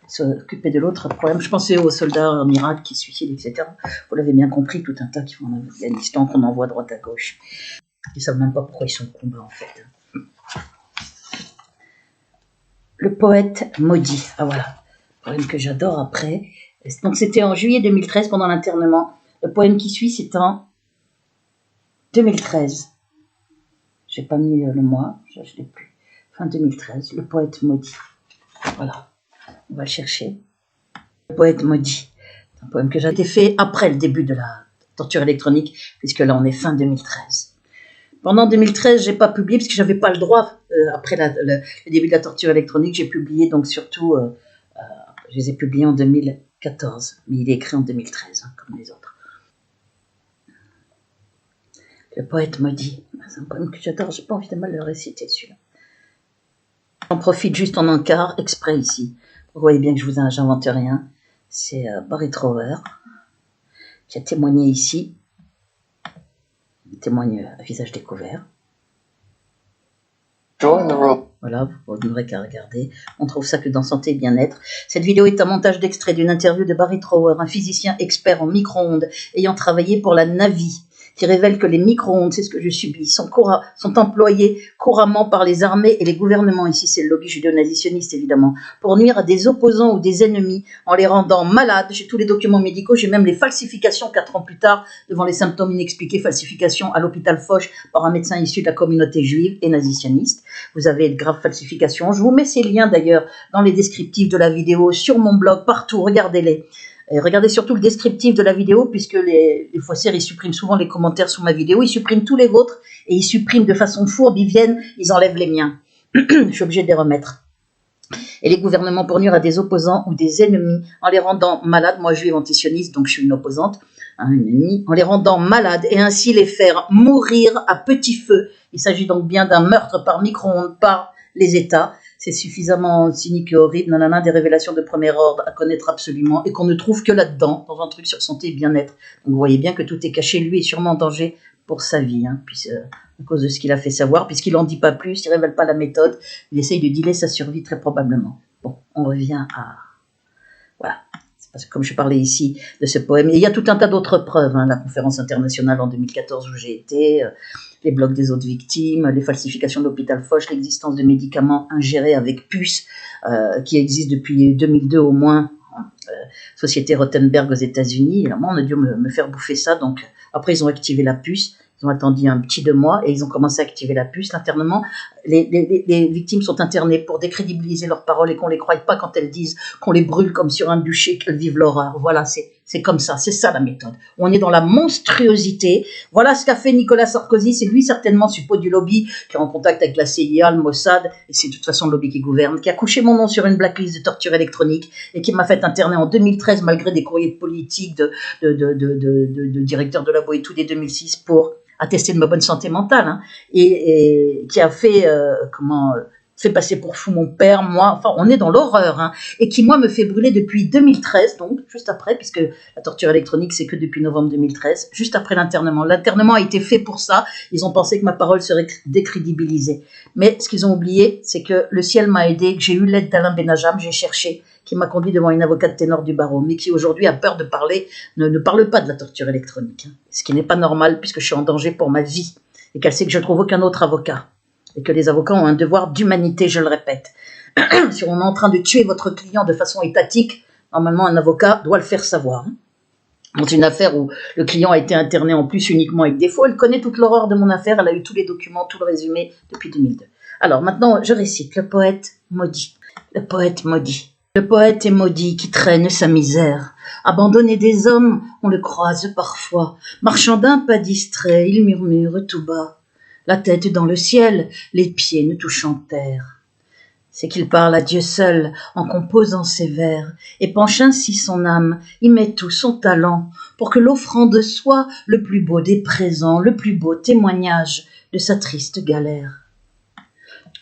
s'occuper de l'autre problème. Je pensais aux soldats en Irak qui se suicident, etc. Vous l'avez bien compris, tout un tas qui vont en Afghanistan, qu'on envoie à droite à gauche. Ils ne savent même pas pourquoi ils sont au combat, en fait. Le poète maudit. Ah voilà, poème que j'adore après. Donc c'était en juillet 2013, pendant l'internement. Le poème qui suit, c'est en 2013. J'ai pas mis le mois, je ne l'ai plus. Fin 2013, le poète maudit. Voilà, on va le chercher. Le poète maudit. C'est un poème que j'ai fait après le début de la torture électronique, puisque là on est fin 2013. Pendant 2013, j'ai pas publié, parce que j'avais pas le droit, après le début de la torture électronique, j'ai publié, donc surtout, je les ai publiés en 2014, mais il est écrit en 2013, hein, comme les autres. Le poète maudit, c'est un poème que j'adore, j'ai pas envie de mal le réciter celui-là. J'en profite juste en encart, exprès ici. Vous voyez bien que j'invente rien. C'est Barry Trower qui a témoigné ici. Il témoigne à visage découvert. Voilà, vous n'aurez qu'à regarder. On trouve ça que dans Santé et Bien-être. Cette vidéo est un montage d'extrait d'une interview de Barry Trower, un physicien expert en micro-ondes ayant travaillé pour la Navy, qui révèle que les micro-ondes, c'est ce que je subis, sont employés couramment par les armées et les gouvernements, ici c'est le lobby judéo-nazitionniste évidemment, pour nuire à des opposants ou des ennemis en les rendant malades. J'ai tous les documents médicaux, j'ai même les falsifications 4 ans plus tard, devant les symptômes inexpliqués, falsifications à l'hôpital Foch par un médecin issu de la communauté juive et nazitionniste. Vous avez de graves falsifications. Je vous mets ces liens d'ailleurs dans les descriptifs de la vidéo, sur mon blog, partout, regardez-les. Et regardez surtout le descriptif de la vidéo, puisque les faussaires, ils suppriment souvent les commentaires sous ma vidéo, ils suppriment tous les vôtres, et ils suppriment de façon fourbe, ils viennent, ils enlèvent les miens. Je suis obligée de les remettre. Et les gouvernements pour nuire à des opposants ou des ennemis, en les rendant malades, moi juive antisioniste, donc je suis une opposante, hein, une ennemie, en les rendant malades, et ainsi les faire mourir à petit feu. Il s'agit donc bien d'un meurtre par micro-ondes par les États. c'est suffisamment cynique et horrible, nanana, des révélations de premier ordre à connaître absolument, et qu'on ne trouve que là-dedans, dans un truc sur santé et bien-être. Donc vous voyez bien que tout est caché, lui est sûrement en danger pour sa vie, hein, à cause de ce qu'il a fait savoir, puisqu'il n'en dit pas plus, il ne révèle pas la méthode, il essaye de dealer sa survie très probablement. Bon, on revient à... Voilà. Parce que comme je parlais ici de ce poème, et il y a tout un tas d'autres preuves, hein, la conférence internationale en 2014 où j'ai été, les blogs des autres victimes, les falsifications de l'hôpital Foch, l'existence de médicaments ingérés avec puces qui existent depuis 2002 au moins, société Rothenberg aux États-Unis. Alors moi, on a dû me faire bouffer ça, donc après ils ont activé la puce. Ils ont attendu un petit 2 mois et ils ont commencé à activer la puce. L'internement, les victimes sont internées pour décrédibiliser leurs paroles et qu'on ne les croie pas quand elles disent qu'on les brûle comme sur un bûcher, qu'elles vivent l'horreur. Voilà, c'est comme ça, c'est ça la méthode. On est dans la monstruosité. Voilà ce qu'a fait Nicolas Sarkozy. C'est lui certainement, suppôt du lobby, qui est en contact avec la CIA, le Mossad, et c'est de toute façon le lobby qui gouverne, qui a couché mon nom sur une blacklist de torture électronique et qui m'a fait interner en 2013 malgré des courriers politiques de directeur de labo et tout dès 2006 pour attester de ma bonne santé mentale, hein, et qui a fait fait passer pour fou mon père, moi, enfin on est dans l'horreur, hein, et qui moi me fait brûler depuis 2013, donc juste après, puisque la torture électronique c'est que depuis novembre 2013, juste après l'internement. L'internement a été fait pour ça, ils ont pensé que ma parole serait décrédibilisée, mais ce qu'ils ont oublié, c'est que le ciel m'a aidé, que j'ai eu l'aide d'Alain Benajam, j'ai cherché, qui m'a conduit devant une avocate ténor du barreau, mais qui aujourd'hui a peur de parler, ne parle pas de la torture électronique, hein, ce qui n'est pas normal puisque je suis en danger pour ma vie et qu'elle sait que je ne trouve aucun autre avocat et que les avocats ont un devoir d'humanité, je le répète. Si on est en train de tuer votre client de façon étatique, normalement un avocat doit le faire savoir. Hein. Dans une affaire où le client a été interné en plus uniquement avec défaut, elle connaît toute l'horreur de mon affaire, elle a eu tous les documents, tout le résumé depuis 2002. Alors maintenant, je récite le poète maudit. Le poète maudit. Le poète est maudit qui traîne sa misère. Abandonné des hommes, on le croise parfois. Marchant d'un pas distrait, il murmure tout bas. La tête dans le ciel, les pieds ne touchant terre. C'est qu'il parle à Dieu seul en composant ses vers, et penche ainsi son âme, y met tout son talent, pour que l'offrande soit le plus beau des présents, le plus beau témoignage de sa triste galère.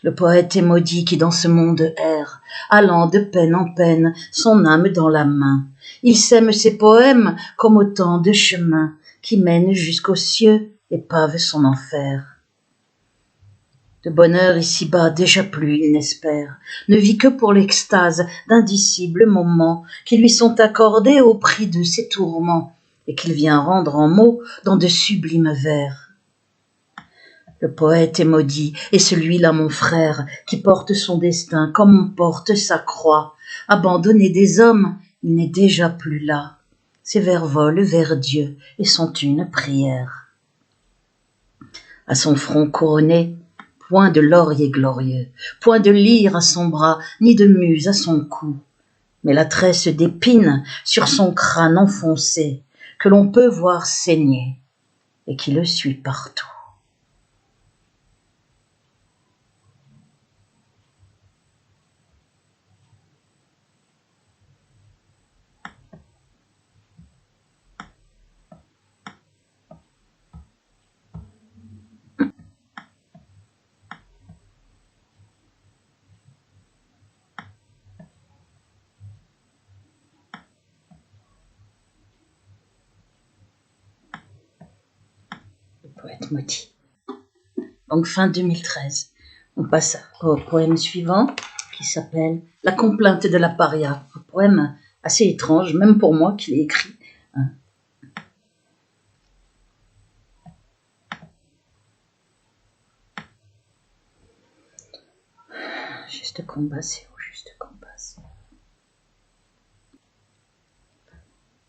Le poète est maudit qui dans ce monde erre, allant de peine en peine, son âme dans la main. Il sème ses poèmes comme autant de chemins qui mènent jusqu'aux cieux et pavent son enfer. De bonheur ici-bas déjà plus il n'espère, ne vit que pour l'extase d'indicibles moments qui lui sont accordés au prix de ses tourments et qu'il vient rendre en mots dans de sublimes vers. Le poète est maudit, et celui-là mon frère, qui porte son destin comme on porte sa croix. Abandonné des hommes, il n'est déjà plus là. Ses vers volent vers Dieu et sont une prière. À son front couronné, point de laurier glorieux, point de lyre à son bras, ni de muse à son cou, mais la tresse d'épines sur son crâne enfoncé, que l'on peut voir saigner et qui le suit partout. Poète maudit. Donc fin 2013. On passe au poème suivant qui s'appelle La complainte de la paria. Un poème assez étrange, même pour moi qui l'ai écrit. Juste combat, c'est où juste combat?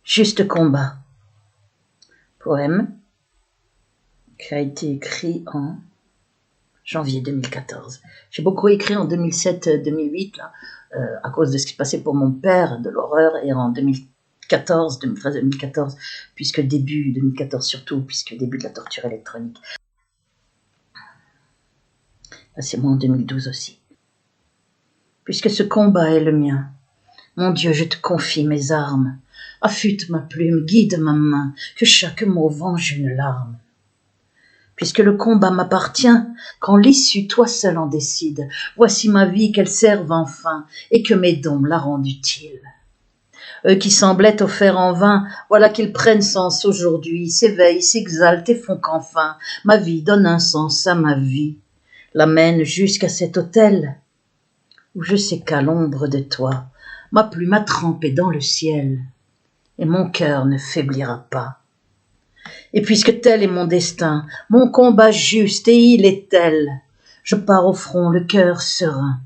Juste combat. Poème qui a été écrit en janvier 2014. J'ai beaucoup écrit en 2007-2008 là, à cause de ce qui se passait pour mon père, de l'horreur, et en 2013-2014, puisque début 2014 surtout, puisque début de la torture électronique. Là, c'est moi en 2012 aussi. Puisque ce combat est le mien, mon Dieu, je te confie mes armes. Affûte ma plume, guide ma main, que chaque mot venge une larme. puisque le combat m'appartient, quand l'issue toi seul en décide, voici ma vie qu'elle serve enfin, et que mes dons la rendent utile. Eux qui semblaient offerts en vain, voilà qu'ils prennent sens aujourd'hui, s'éveillent, s'exaltent et font qu'enfin, ma vie donne un sens à ma vie, l'amène jusqu'à cet autel, où je sais qu'à l'ombre de toi, ma plume a trempé dans le ciel, et mon cœur ne faiblira pas. Et puisque tel est mon destin, mon combat juste et il est tel, je pars au front le cœur serein.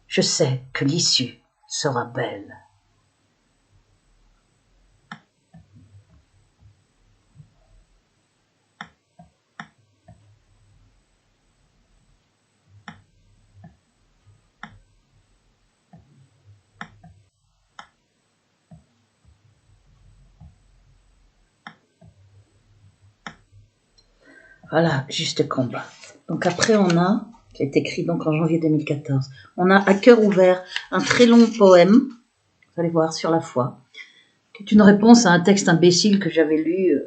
Je sais que l'issue sera belle. Voilà, juste combat. Donc après on a, qui est écrit donc en janvier 2014, on a À cœur ouvert, un très long poème, vous allez voir, sur la foi, qui est une réponse à un texte imbécile que j'avais lu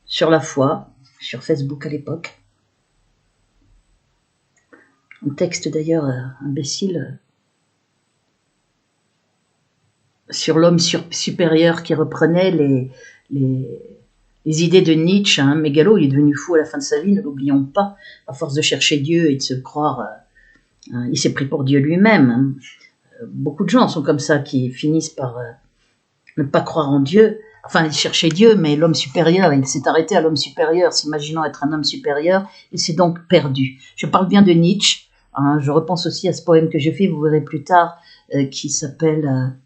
sur la foi, sur Facebook à l'époque. Un texte d'ailleurs imbécile sur l'homme supérieur qui reprenait les idées de Nietzsche, hein. Mégalo, il est devenu fou à la fin de sa vie, ne l'oublions pas, à force de chercher Dieu et de se croire, il s'est pris pour Dieu lui-même. Hein. Beaucoup de gens sont comme ça, qui finissent par ne pas croire en Dieu. Enfin, il cherchait Dieu, mais l'homme supérieur, il s'est arrêté à l'homme supérieur, s'imaginant être un homme supérieur, il s'est donc perdu. Je parle bien de Nietzsche, hein, je repense aussi à ce poème que j'ai fait, vous verrez plus tard, qui s'appelle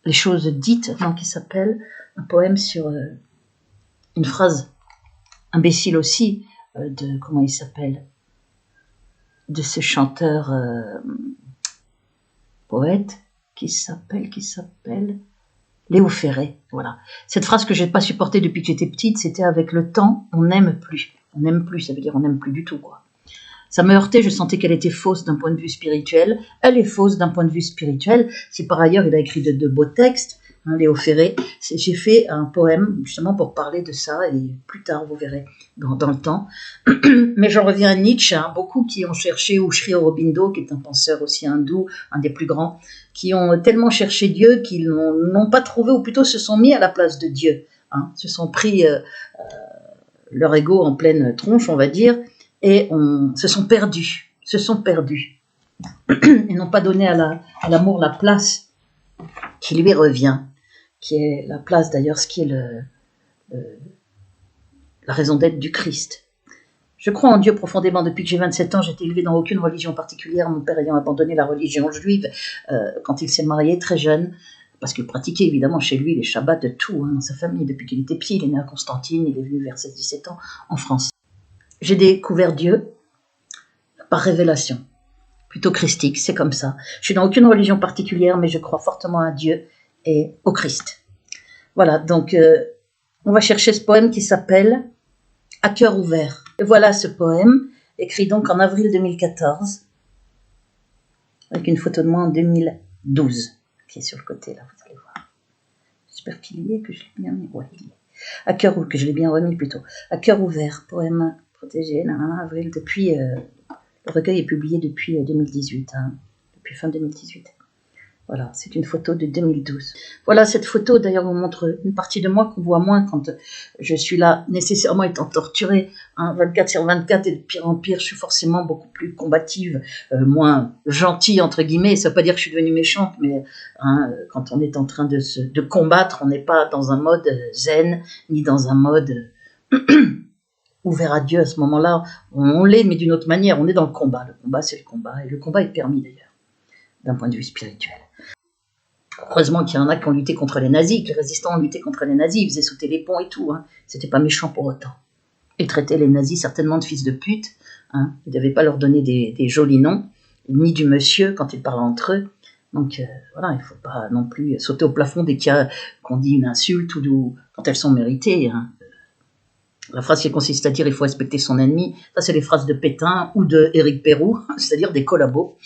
Les choses dites, non, qui s'appelle un poème sur une phrase imbécile aussi, de, comment il s'appelle, de ce chanteur poète, qui s'appelle Léo Ferré, voilà. Cette phrase que j'ai pas supportée depuis que j'étais petite, c'était avec le temps, on n'aime plus. On n'aime plus, ça veut dire on n'aime plus du tout, quoi. Ça me heurtait, je sentais qu'elle était fausse d'un point de vue spirituel. Elle est fausse d'un point de vue spirituel. Si par ailleurs il a écrit de beaux textes, hein, Léo Ferré, j'ai fait un poème justement pour parler de ça, et plus tard vous verrez dans le temps. Mais j'en reviens à Nietzsche, hein, beaucoup qui ont cherché, ou Sri Aurobindo, qui est un penseur aussi hindou, un des plus grands, qui ont tellement cherché Dieu qu'ils n'ont pas trouvé, ou plutôt se sont mis à la place de Dieu, hein, se sont pris leur ego en pleine tronche, on va dire, et se sont perdus, et n'ont pas donné à l'amour la place qui lui revient, qui est la place d'ailleurs, ce qui est la raison d'être du Christ. Je crois en Dieu profondément. Depuis que j'ai 27 ans, j'ai été élevée dans aucune religion particulière, mon père ayant abandonné la religion juive quand il s'est marié très jeune, parce qu'il pratiquait évidemment chez lui les Shabbats de tout, hein, dans sa famille, depuis qu'il était petit. Il est né à Constantine, il est venu vers 16-17 ans en France. J'ai découvert Dieu par révélation, plutôt christique, c'est comme ça. Je suis dans aucune religion particulière, mais je crois fortement à Dieu et au Christ. Voilà, donc on va chercher ce poème qui s'appelle « À cœur ouvert ». Et voilà ce poème, écrit donc en avril 2014, avec une photo de moi en 2012, qui est sur le côté, là, vous allez voir. J'espère qu'il y est, que je l'ai bien mis. Ouais, il y est. À cœur ouvert, que je l'ai bien remis plutôt. À cœur ouvert, poème protégé, avril, depuis... le recueil est publié depuis 2018, hein, depuis fin 2018. Voilà, c'est une photo de 2012. Voilà, cette photo d'ailleurs vous montre une partie de moi qu'on voit moins quand je suis là, nécessairement étant torturée, hein, 24/24, et de pire en pire, je suis forcément beaucoup plus combative, moins gentille entre guillemets. Ça ne veut pas dire que je suis devenue méchante, mais hein, quand on est en train de combattre, on n'est pas dans un mode zen, ni dans un mode ouvert à Dieu à ce moment-là. On l'est, mais d'une autre manière. On est dans le combat. Le combat, c'est le combat. Et le combat est permis, d'ailleurs, d'un point de vue spirituel. Heureusement qu'il y en a qui ont lutté contre les nazis, que les résistants ont lutté contre les nazis. Ils faisaient sauter les ponts et tout. Hein. C'était pas méchant pour autant. Ils traitaient les nazis certainement de fils de pute. Hein. Ils ne devaient pas leur donner des jolis noms, ni du monsieur quand ils parlaient entre eux. Donc voilà, il ne faut pas non plus sauter au plafond dès qu'on dit une insulte ou quand elles sont méritées. Hein. La phrase qui consiste à dire il faut respecter son ennemi, ça c'est les phrases de Pétain ou de Éric Perroux, c'est-à-dire des collabos,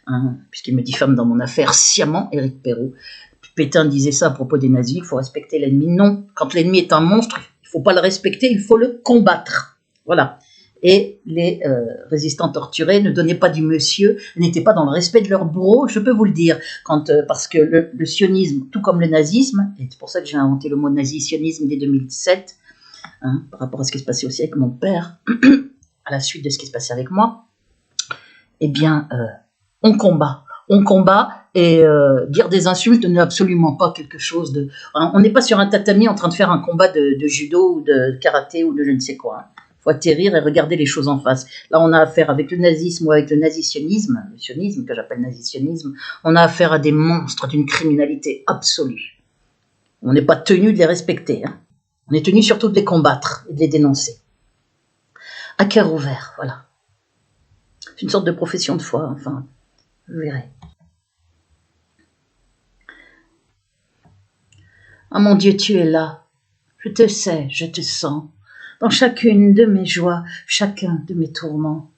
hein, puisqu'il me diffame dans mon affaire sciemment, Éric Perroux. Pétain disait ça à propos des nazis, il faut respecter l'ennemi. Non, quand l'ennemi est un monstre, il ne faut pas le respecter, il faut le combattre. Voilà. Et les résistants torturés ne donnaient pas du monsieur, n'étaient pas dans le respect de leur bourreau, je peux vous le dire, parce que le sionisme, tout comme le nazisme, et c'est pour ça que j'ai inventé le mot nazi-sionisme dès 2007, par rapport à ce qui se passait aussi avec mon père, à la suite de ce qui se passait avec moi, eh bien, on combat, et dire des insultes n'est absolument pas quelque chose de... On n'est pas sur un tatami en train de faire un combat de judo ou de karaté ou de je ne sais quoi. Faut atterrir et regarder les choses en face. Là, on a affaire avec le nazisme ou avec le nazisionisme, le sionisme que j'appelle nazisionisme, on a affaire à des monstres d'une criminalité absolue. On n'est pas tenu de les respecter. On est tenu surtout de les combattre et de les dénoncer. À cœur ouvert, voilà. C'est une sorte de profession de foi, enfin, vous verrez. Ah mon Dieu, tu es là. Je te sais, je te sens. Dans chacune de mes joies, chacun de mes tourments.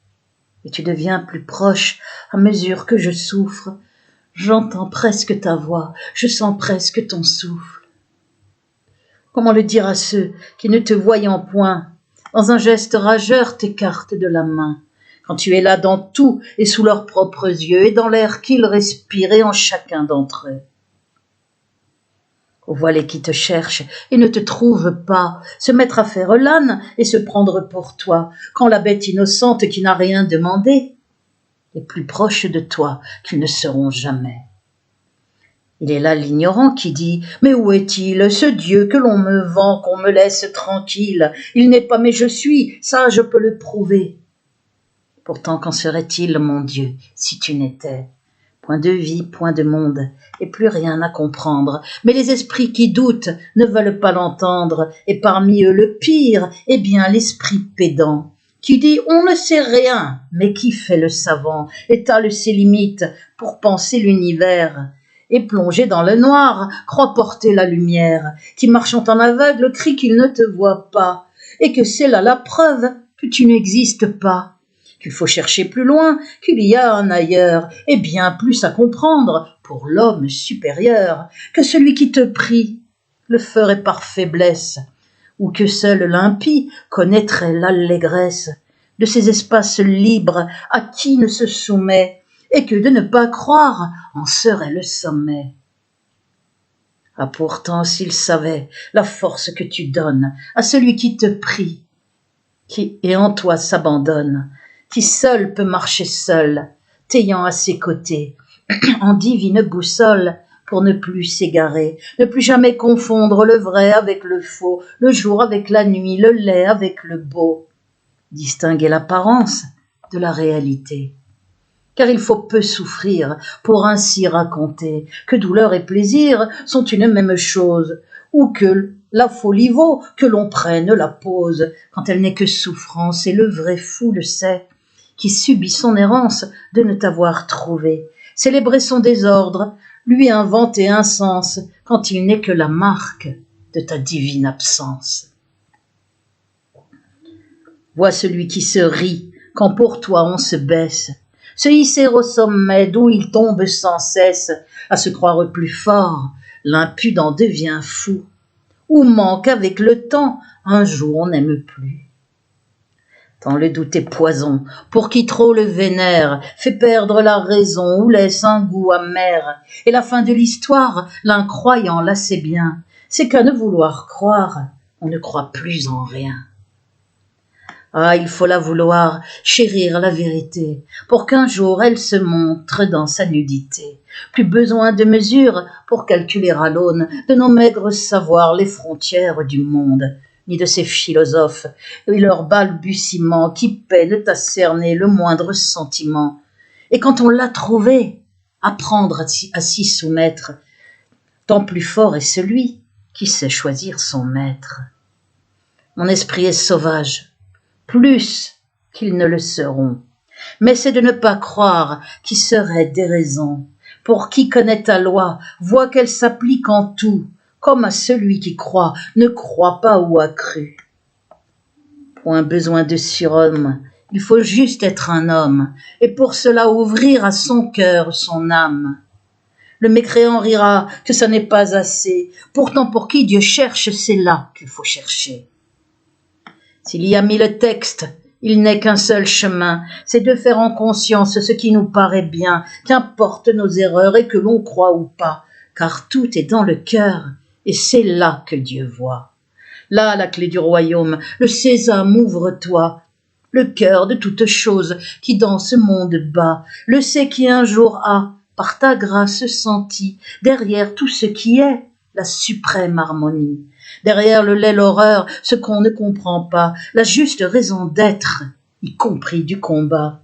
Et tu deviens plus proche à mesure que je souffre. J'entends presque ta voix, je sens presque ton souffle. Comment le dire à ceux qui, ne te voyant point, dans un geste rageur t'écartent de la main, quand tu es là dans tout et sous leurs propres yeux, et dans l'air qu'ils respirent et en chacun d'entre eux. Voilés qui te cherchent et ne te trouvent pas, se mettre à faire l'âne et se prendre pour toi, quand la bête innocente qui n'a rien demandé est plus proche de toi qu'ils ne seront jamais. Il est là l'ignorant qui dit « Mais où est-il, ce Dieu que l'on me vend, qu'on me laisse tranquille? Il n'est pas mais je suis, ça je peux le prouver. » Pourtant qu'en serait-il, mon Dieu, si tu n'étais? Point de vie, point de monde, et plus rien à comprendre. Mais les esprits qui doutent ne veulent pas l'entendre, et parmi eux le pire est bien l'esprit pédant, qui dit on ne sait rien, mais qui fait le savant, étale ses limites pour penser l'univers, et plongé dans le noir, croit porter la lumière, qui marchant en aveugle crie qu'il ne te voit pas, et que c'est là la preuve que tu n'existes pas. Qu'il faut chercher plus loin, qu'il y a un ailleurs, et bien plus à comprendre pour l'homme supérieur, que celui qui te prie le ferait par faiblesse, ou que seul l'impie connaîtrait l'allégresse de ces espaces libres à qui ne se soumet, et que de ne pas croire en serait le sommet. Ah pourtant s'il savait la force que tu donnes à celui qui te prie, qui et en toi s'abandonne, qui seul peut marcher seul, t'ayant à ses côtés, en divine boussole, pour ne plus s'égarer, ne plus jamais confondre le vrai avec le faux, le jour avec la nuit, le laid avec le beau, distinguer l'apparence de la réalité. Car il faut peu souffrir pour ainsi raconter que douleur et plaisir sont une même chose, ou que la folie vaut que l'on prenne la pause, quand elle n'est que souffrance, et le vrai fou le sait, qui subit son errance de ne t'avoir trouvé, célébrer son désordre, lui inventer un sens, quand il n'est que la marque de ta divine absence. Vois celui qui se rit quand pour toi on se baisse, se hisser au sommet d'où il tombe sans cesse, à se croire plus fort, l'impudent devient fou, ou manque avec le temps, un jour on n'aime plus. Tant le doute est poison, pour qui trop le vénère, fait perdre la raison ou laisse un goût amer, et la fin de l'histoire, l'incroyant là sait bien, c'est qu'à ne vouloir croire, on ne croit plus en rien. Ah, il faut la vouloir, chérir la vérité, pour qu'un jour elle se montre dans sa nudité. Plus besoin de mesure pour calculer à l'aune de nos maigres savoirs les frontières du monde, ni de ces philosophes et leurs balbutiements qui peinent à cerner le moindre sentiment. Et quand on l'a trouvé, apprendre à s'y soumettre, tant plus fort est celui qui sait choisir son maître. Mon esprit est sauvage, plus qu'ils ne le seront, mais c'est de ne pas croire qui serait déraison, pour qui connaît ta loi, voit qu'elle s'applique en tout, comme à celui qui croit, ne croit pas ou a cru. Point besoin de surhomme, il faut juste être un homme, et pour cela ouvrir à son cœur son âme. Le mécréant rira que ça n'est pas assez, pourtant pour qui Dieu cherche, c'est là qu'il faut chercher. S'il y a 1000 textes, il n'est qu'un seul chemin, c'est de faire en conscience ce qui nous paraît bien, qu'importe nos erreurs et que l'on croit ou pas, car tout est dans le cœur, et c'est là que Dieu voit. Là, la clé du royaume, le sésame, ouvre-toi, le cœur de toute chose qui dans ce monde bat, le sait qui un jour a, par ta grâce senti, derrière tout ce qui est, la suprême harmonie. Derrière le lait, l'horreur, ce qu'on ne comprend pas, la juste raison d'être, y compris du combat,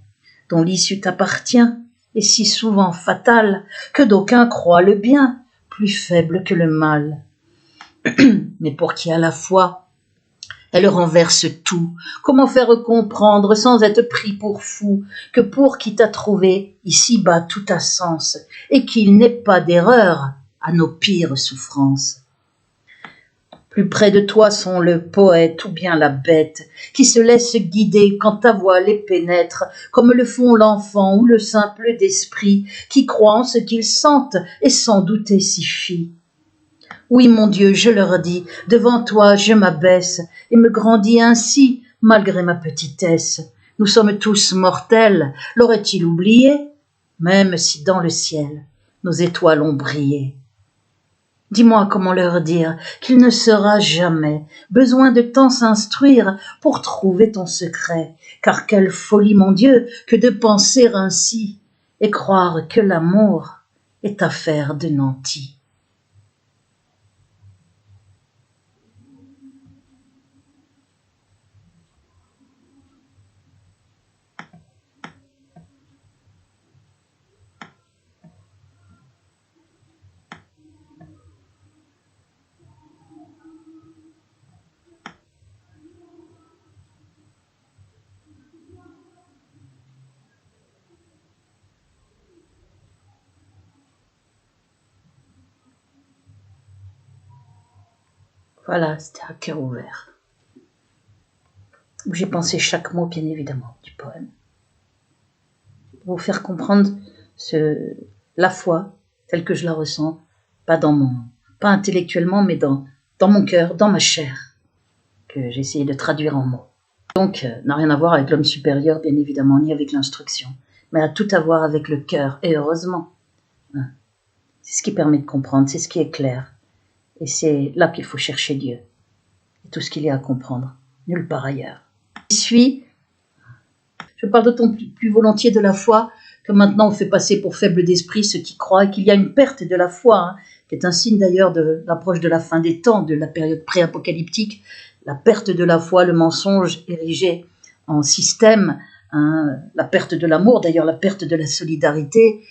dont l'issue t'appartient, et si souvent fatale, que d'aucuns croient le bien, plus faible que le mal. Mais pour qui a la foi, elle renverse tout. Comment faire comprendre sans être pris pour fou que pour qui t'a trouvé, ici-bas tout a sens, et qu'il n'est pas d'erreur à nos pires souffrances. Plus près de toi sont le poète ou bien la bête, qui se laisse guider quand ta voix les pénètre, comme le font l'enfant ou le simple d'esprit, qui croit en ce qu'ils sentent et sans douter s'y fie. Oui, mon Dieu, je leur dis, devant toi je m'abaisse, et me grandis ainsi, malgré ma petitesse. Nous sommes tous mortels, l'aurait-il oublié? Même si dans le ciel, nos étoiles ont brillé. Dis-moi comment leur dire qu'il ne sera jamais besoin de tant s'instruire pour trouver ton secret, car quelle folie, mon Dieu, que de penser ainsi et croire que l'amour est affaire de nantis. Voilà, c'était à cœur ouvert. J'ai pensé chaque mot, bien évidemment, du poème. Pour vous faire comprendre la foi, telle que je la ressens, pas intellectuellement, mais dans mon cœur, dans ma chair, que j'ai essayé de traduire en mots. Donc, n'a rien à voir avec l'homme supérieur, bien évidemment, ni avec l'instruction, mais a tout à voir avec le cœur, et heureusement. C'est ce qui permet de comprendre, c'est ce qui est clair. Et c'est là qu'il faut chercher Dieu, et tout ce qu'il y a à comprendre, nulle part ailleurs. Je parle d'autant plus volontiers de la foi que maintenant on fait passer pour faible d'esprit ceux qui croient et qu'il y a une perte de la foi, qui est un signe d'ailleurs de l'approche de la fin des temps, de la période pré-apocalyptique, la perte de la foi, le mensonge érigé en système, la perte de l'amour, d'ailleurs la perte de la solidarité,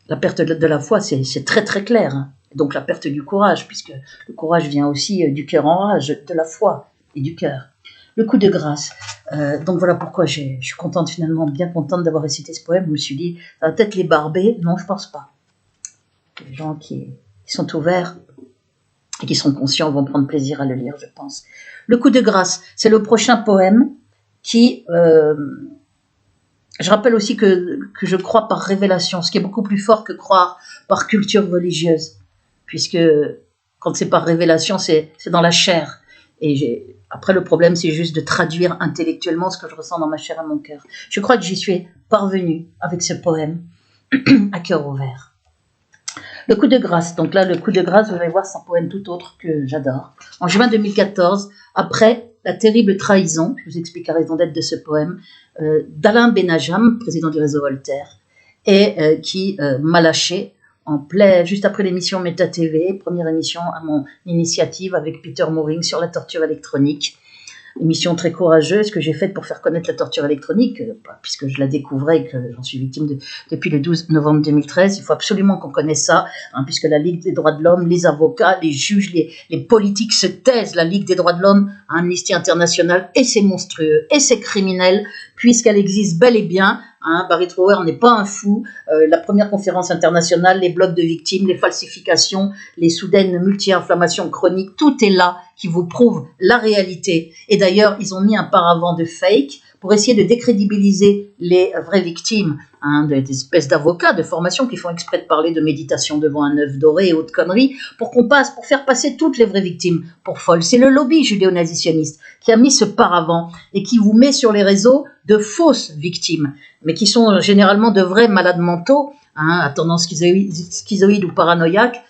la perte de la foi, c'est très très clair. Donc la perte du courage, puisque le courage vient aussi du cœur en rage, de la foi et du cœur. Le coup de grâce. Donc voilà pourquoi je suis contente finalement, bien contente d'avoir récité ce poème. Je me suis dit, ça va peut-être les barber. Non, je pense pas. Les gens qui sont ouverts et qui sont conscients vont prendre plaisir à le lire, je pense. Le coup de grâce, c'est le prochain poème qui... je rappelle aussi que je crois par révélation, ce qui est beaucoup plus fort que croire par culture religieuse, puisque quand c'est par révélation, c'est dans la chair. Et après, le problème, c'est juste de traduire intellectuellement ce que je ressens dans ma chair et mon cœur. Je crois que j'y suis parvenue avec ce poème, à cœur ouvert. Le coup de grâce. Donc là, le coup de grâce, vous allez voir, c'est un poème tout autre que j'adore. En juin 2014, après la terrible trahison, je vous explique la raison d'être de ce poème, d'Alain Benajam, président du réseau Voltaire, et qui m'a lâché juste après l'émission Méta TV, première émission à mon initiative avec Peter Mooring sur la torture électronique. Émission très courageuse que j'ai faite pour faire connaître la torture électronique, puisque je la découvrais et que j'en suis victime depuis le 12 novembre 2013. Il faut absolument qu'on connaisse ça, puisque la Ligue des droits de l'homme, les avocats, les juges, les politiques se taisent. La Ligue des droits de l'homme, Amnesty International, et c'est monstrueux, et c'est criminel, puisqu'elle existe bel et bien. Barry Trower n'est pas un fou. La première conférence internationale, les blocs de victimes, les falsifications, les soudaines multi-inflammations chroniques, tout est là qui vous prouve la réalité. Et d'ailleurs, ils ont mis un paravent de fake pour essayer de décrédibiliser les vraies victimes, hein, des espèces d'avocats de formation qui font exprès de parler de méditation devant un œuf doré et autres conneries, pour faire passer toutes les vraies victimes pour folles. C'est le lobby judéo-nazitionniste qui a mis ce paravent et qui vous met sur les réseaux de fausses victimes, mais qui sont généralement de vrais malades mentaux, hein, à tendance schizoïde ou paranoïaque,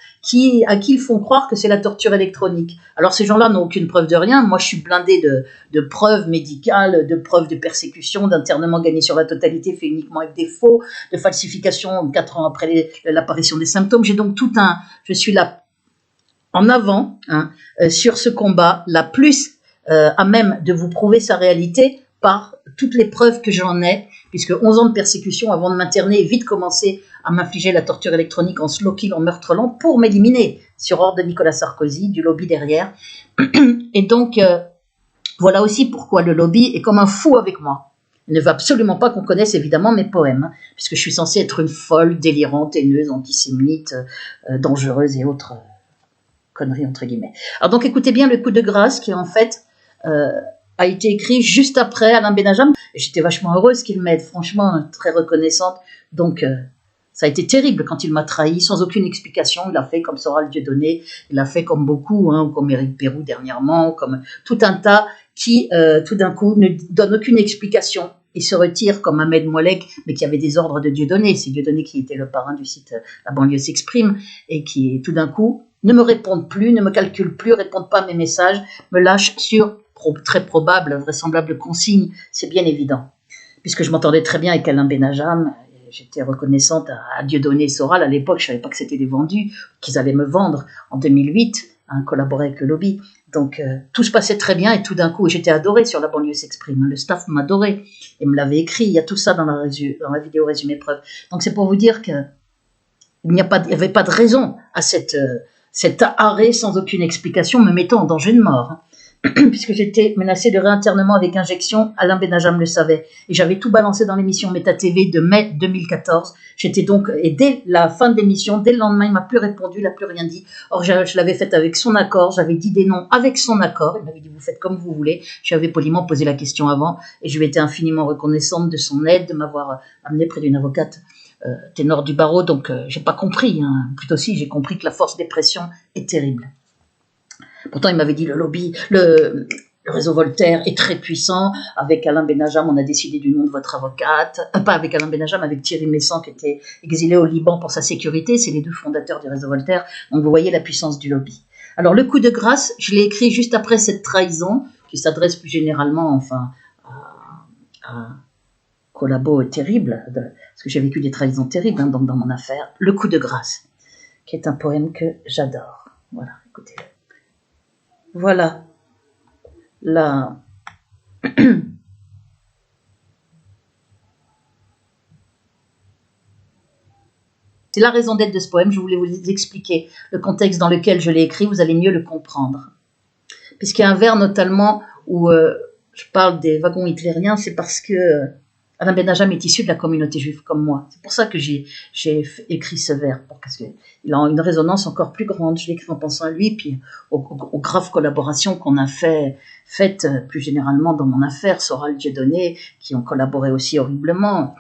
à qui ils font croire que c'est la torture électronique. Alors ces gens-là n'ont aucune preuve de rien. Moi, je suis blindée de preuves médicales, de preuves de persécution, d'internement gagné sur la totalité fait uniquement avec des faux, de falsification 4 ans après l'apparition des symptômes. Je suis là en avant, hein, sur ce combat, la plus à même de vous prouver sa réalité par toutes les preuves que j'en ai, puisque 11 ans de persécution avant de m'interner et vite commencer à m'infliger la torture électronique en slow kill, en meurtre lent, pour m'éliminer sur ordre de Nicolas Sarkozy, du lobby derrière. Et donc, voilà aussi pourquoi le lobby est comme un fou avec moi. Il ne veut absolument pas qu'on connaisse évidemment mes poèmes, hein, puisque je suis censée être une folle, délirante, haineuse, antisémite, dangereuse et autres conneries entre guillemets. Alors donc écoutez bien le coup de grâce qui en fait a été écrit juste après Alain Benajam. J'étais vachement heureuse qu'il m'aide, franchement très reconnaissante. Donc ça a été terrible quand il m'a trahi sans aucune explication. Il a fait comme Soral Dieudonné, il a fait comme beaucoup, hein, comme Éric Pérou dernièrement, comme tout un tas qui tout d'un coup ne donne aucune explication et se retire comme Ahmed Moalek, mais qui avait des ordres de Dieudonné. C'est Dieudonné qui était le parrain du site La banlieue s'exprime et qui tout d'un coup ne me répondent plus, ne me calculent plus, répondent pas à mes messages, me lâchent sur très probable, vraisemblable consigne, c'est bien évident. Puisque je m'entendais très bien avec Alain Benajam, j'étais reconnaissante à Dieudonné et Soral à l'époque, je ne savais pas que c'était des vendus, qu'ils allaient me vendre en 2008, hein, collaborer avec le lobby. Donc tout se passait très bien et tout d'un coup, j'étais adorée sur La banlieue s'exprime, le staff m'adorait et me l'avait écrit, il y a tout ça dans la vidéo résumé preuve. Donc c'est pour vous dire qu'il n'y avait pas de raison à cet arrêt sans aucune explication me mettant en danger de mort. Puisque j'étais menacée de réinternement avec injection, Alain Benajam le savait. Et j'avais tout balancé dans l'émission Méta TV de mai 2014. J'étais donc, et dès la fin de l'émission, dès le lendemain, il m'a plus répondu, il n'a plus rien dit. Or, je l'avais fait avec son accord, j'avais dit des noms avec son accord. Il m'avait dit, vous faites comme vous voulez. J'avais poliment posé la question avant, et je lui étais infiniment reconnaissante de son aide, de m'avoir amené près d'une avocate ténor du barreau. Donc, j'ai pas compris, hein. Plutôt si, j'ai compris que la force des pressions est terrible. Pourtant, il m'avait dit le lobby, le réseau Voltaire est très puissant. Avec Alain Benajam, on a décidé du nom de votre avocate. Pas avec Alain Benajam, avec Thierry Messant qui était exilé au Liban pour sa sécurité. C'est les deux fondateurs du réseau Voltaire. Donc vous voyez la puissance du lobby. Alors le coup de grâce, je l'ai écrit juste après cette trahison qui s'adresse plus généralement, enfin, à collabo terrible, parce que j'ai vécu des trahisons terribles hein, dans mon affaire. Le coup de grâce, qui est un poème que j'adore. Voilà, écoutez-le. Voilà, c'est la raison d'être de ce poème. Je voulais vous expliquer le contexte dans lequel je l'ai écrit, vous allez mieux le comprendre. Puisqu'il y a un vers notamment où je parle des wagons hitlériens, c'est parce que Alain Benajam est issu de la communauté juive comme moi. C'est pour ça que j'ai écrit ce vers, parce qu'il a une résonance encore plus grande. Je l'ai écrit en pensant à lui, puis aux graves collaborations qu'on a faites plus généralement dans mon affaire, Soral Dieudonné, qui ont collaboré aussi horriblement.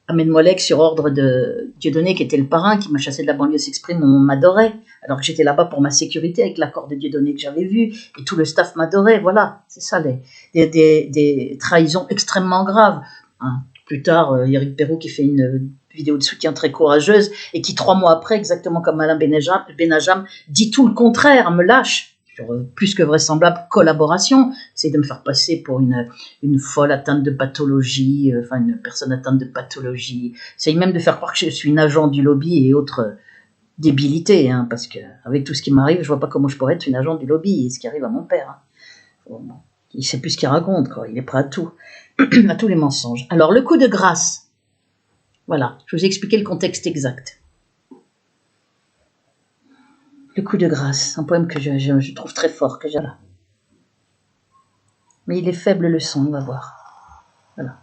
Ahmed Moalek, sur ordre de Dieudonné, qui était le parrain, qui m'a chassé de la banlieue s'exprime, on m'adorait, alors que j'étais là-bas pour ma sécurité, avec l'accord de Dieudonné que j'avais vu, et tout le staff m'adorait. Voilà, c'est ça, des trahisons extrêmement graves. Hein. Plus tard, Éric Pérou qui fait une vidéo de soutien très courageuse et qui 3 mois après, exactement comme Alain Benajam, dit tout le contraire, me lâche sur plus que vraisemblable collaboration, c'est de me faire passer pour une folle atteinte de pathologie, enfin une personne atteinte de pathologie, c'est même de faire croire que je suis une agent du lobby et autres débilités, hein, parce que avec tout ce qui m'arrive, je vois pas comment je pourrais être une agent du lobby et ce qui arrive à mon père. Hein. Bon, il sait plus ce qu'il raconte, quoi. Il est prêt à tout. À tous les mensonges. Alors, le coup de grâce. Voilà, je vous ai expliqué le contexte exact. Le coup de grâce, un poème que je trouve très fort, que j'ai là. Mais il est faible le son, on va voir. Voilà.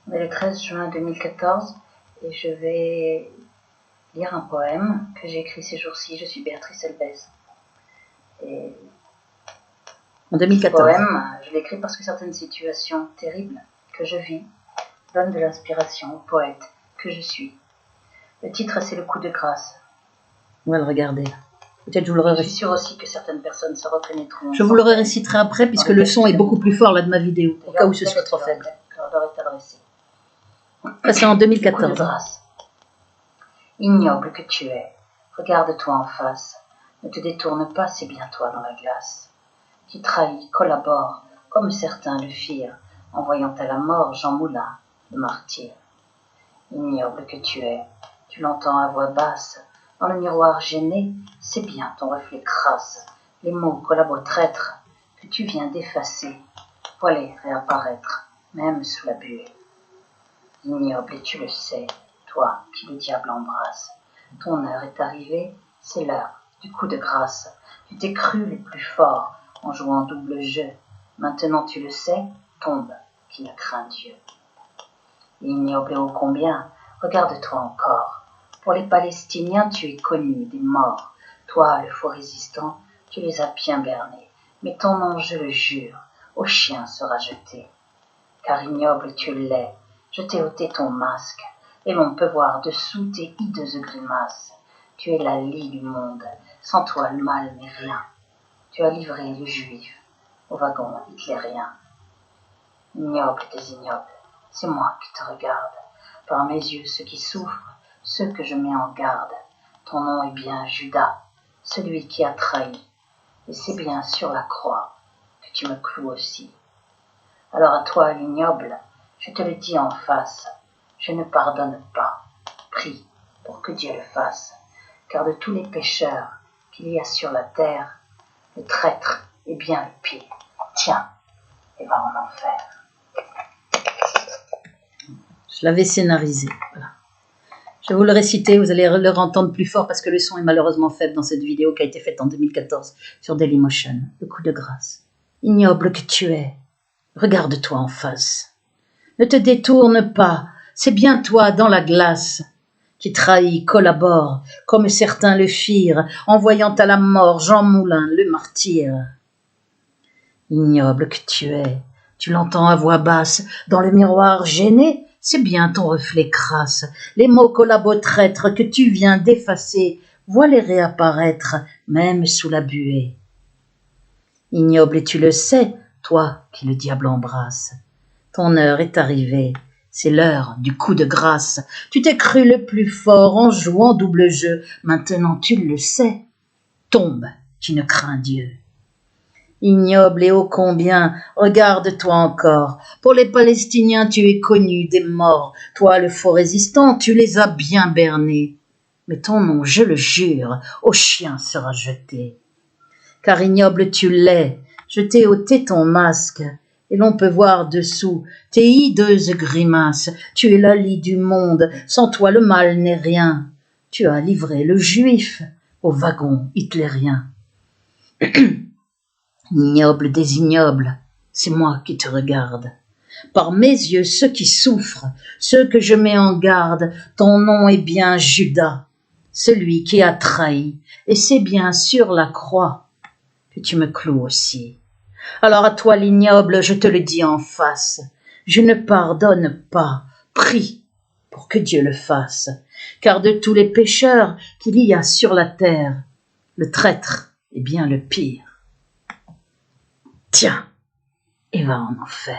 On est le 13 juin 2014 et je vais lire un poème que j'ai écrit ces jours-ci. Je suis Béatrice Elbez. Et En 2014. Ce poème, je l'écris parce que certaines situations terribles que je vis donnent de l'inspiration au poète que je suis. Le titre, c'est Le coup de grâce. On va le regarder. Peut-être je vous le Je suis sûre aussi que certaines personnes se reconnaîtront. Je vous le réciterai après, puisque le son est beaucoup plus fort là de ma vidéo, au cas où ce soit trop faible. Ça, c'est en 2014. Coup de grâce. Ignoble que tu es, regarde-toi en face. Ne te détourne pas, c'est bien toi dans la glace. Qui trahit, collabore, comme certains le firent, en voyant à la mort Jean Moulin, le martyr. Ignoble que tu es, tu l'entends à voix basse, dans le miroir gêné, c'est bien ton reflet crasse, les mots collabos traîtres que tu viens d'effacer, vois-les réapparaître, même sous la buée. Ignoble et tu le sais, toi qui le diable embrasse, ton heure est arrivée, c'est l'heure du coup de grâce. Tu t'es cru le plus fort en jouant double jeu, maintenant tu le sais, tombe qui ne craint Dieu. Ignoble et ô combien, regarde-toi encore. Pour les Palestiniens, tu es connu des morts. Toi, le faux résistant, tu les as bien bernés. Mais ton nom, je le jure, au chien sera jeté. Car ignoble tu l'es, je t'ai ôté ton masque, et l'on peut voir dessous tes hideuses grimaces. Tu es la lie du monde, sans toi le mal n'est rien. Tu as livré le juif au wagon hitlérien. Ignoble des ignobles, c'est moi qui te regarde, par mes yeux ceux qui souffrent, ceux que je mets en garde. Ton nom est bien Judas, celui qui a trahi, et c'est bien sur la croix que tu me cloues aussi. Alors à toi l'ignoble, je te le dis en face, je ne pardonne pas, prie pour que Dieu le fasse, car de tous les pécheurs qu'il y a sur la terre, le traître est bien le pire. Tiens, et va en enfer. Je l'avais scénarisé. Voilà. Je vais vous le réciter, vous allez le entendre plus fort parce que le son est malheureusement faible dans cette vidéo qui a été faite en 2014 sur Dailymotion. Le coup de grâce. Ignoble que tu es, regarde-toi en face. Ne te détourne pas, c'est bien toi dans la glace qui trahit, collabore, comme certains le firent, en voyant à la mort Jean Moulin, le martyr. Ignoble que tu es, tu l'entends à voix basse, dans le miroir gêné, c'est bien ton reflet crasse. Les mots collabos traîtres que tu viens d'effacer, vois-les réapparaître, même sous la buée. Ignoble et tu le sais, toi qui le diable embrasse. Ton heure est arrivée, c'est l'heure du coup de grâce. Tu t'es cru le plus fort en jouant double jeu, maintenant tu le sais. Tombe qui ne craint Dieu. Ignoble et ô combien, regarde-toi encore. Pour les Palestiniens, tu es connu des morts. Toi, le faux résistant, tu les as bien bernés. Mais ton nom, je le jure, au chien sera jeté. Car ignoble tu l'es, je t'ai ôté ton masque, et l'on peut voir dessous tes hideuses grimaces. Tu es la lie du monde, sans toi le mal n'est rien. Tu as livré le juif au wagon hitlérien. Ignoble des ignobles, c'est moi qui te regarde. Par mes yeux, ceux qui souffrent, ceux que je mets en garde, ton nom est bien Judas, celui qui a trahi, et c'est bien sur la croix que tu me cloues aussi. Alors à toi l'ignoble, je te le dis en face, je ne pardonne pas, prie pour que Dieu le fasse, car de tous les pécheurs qu'il y a sur la terre, le traître est bien le pire. Tiens, et va en enfer.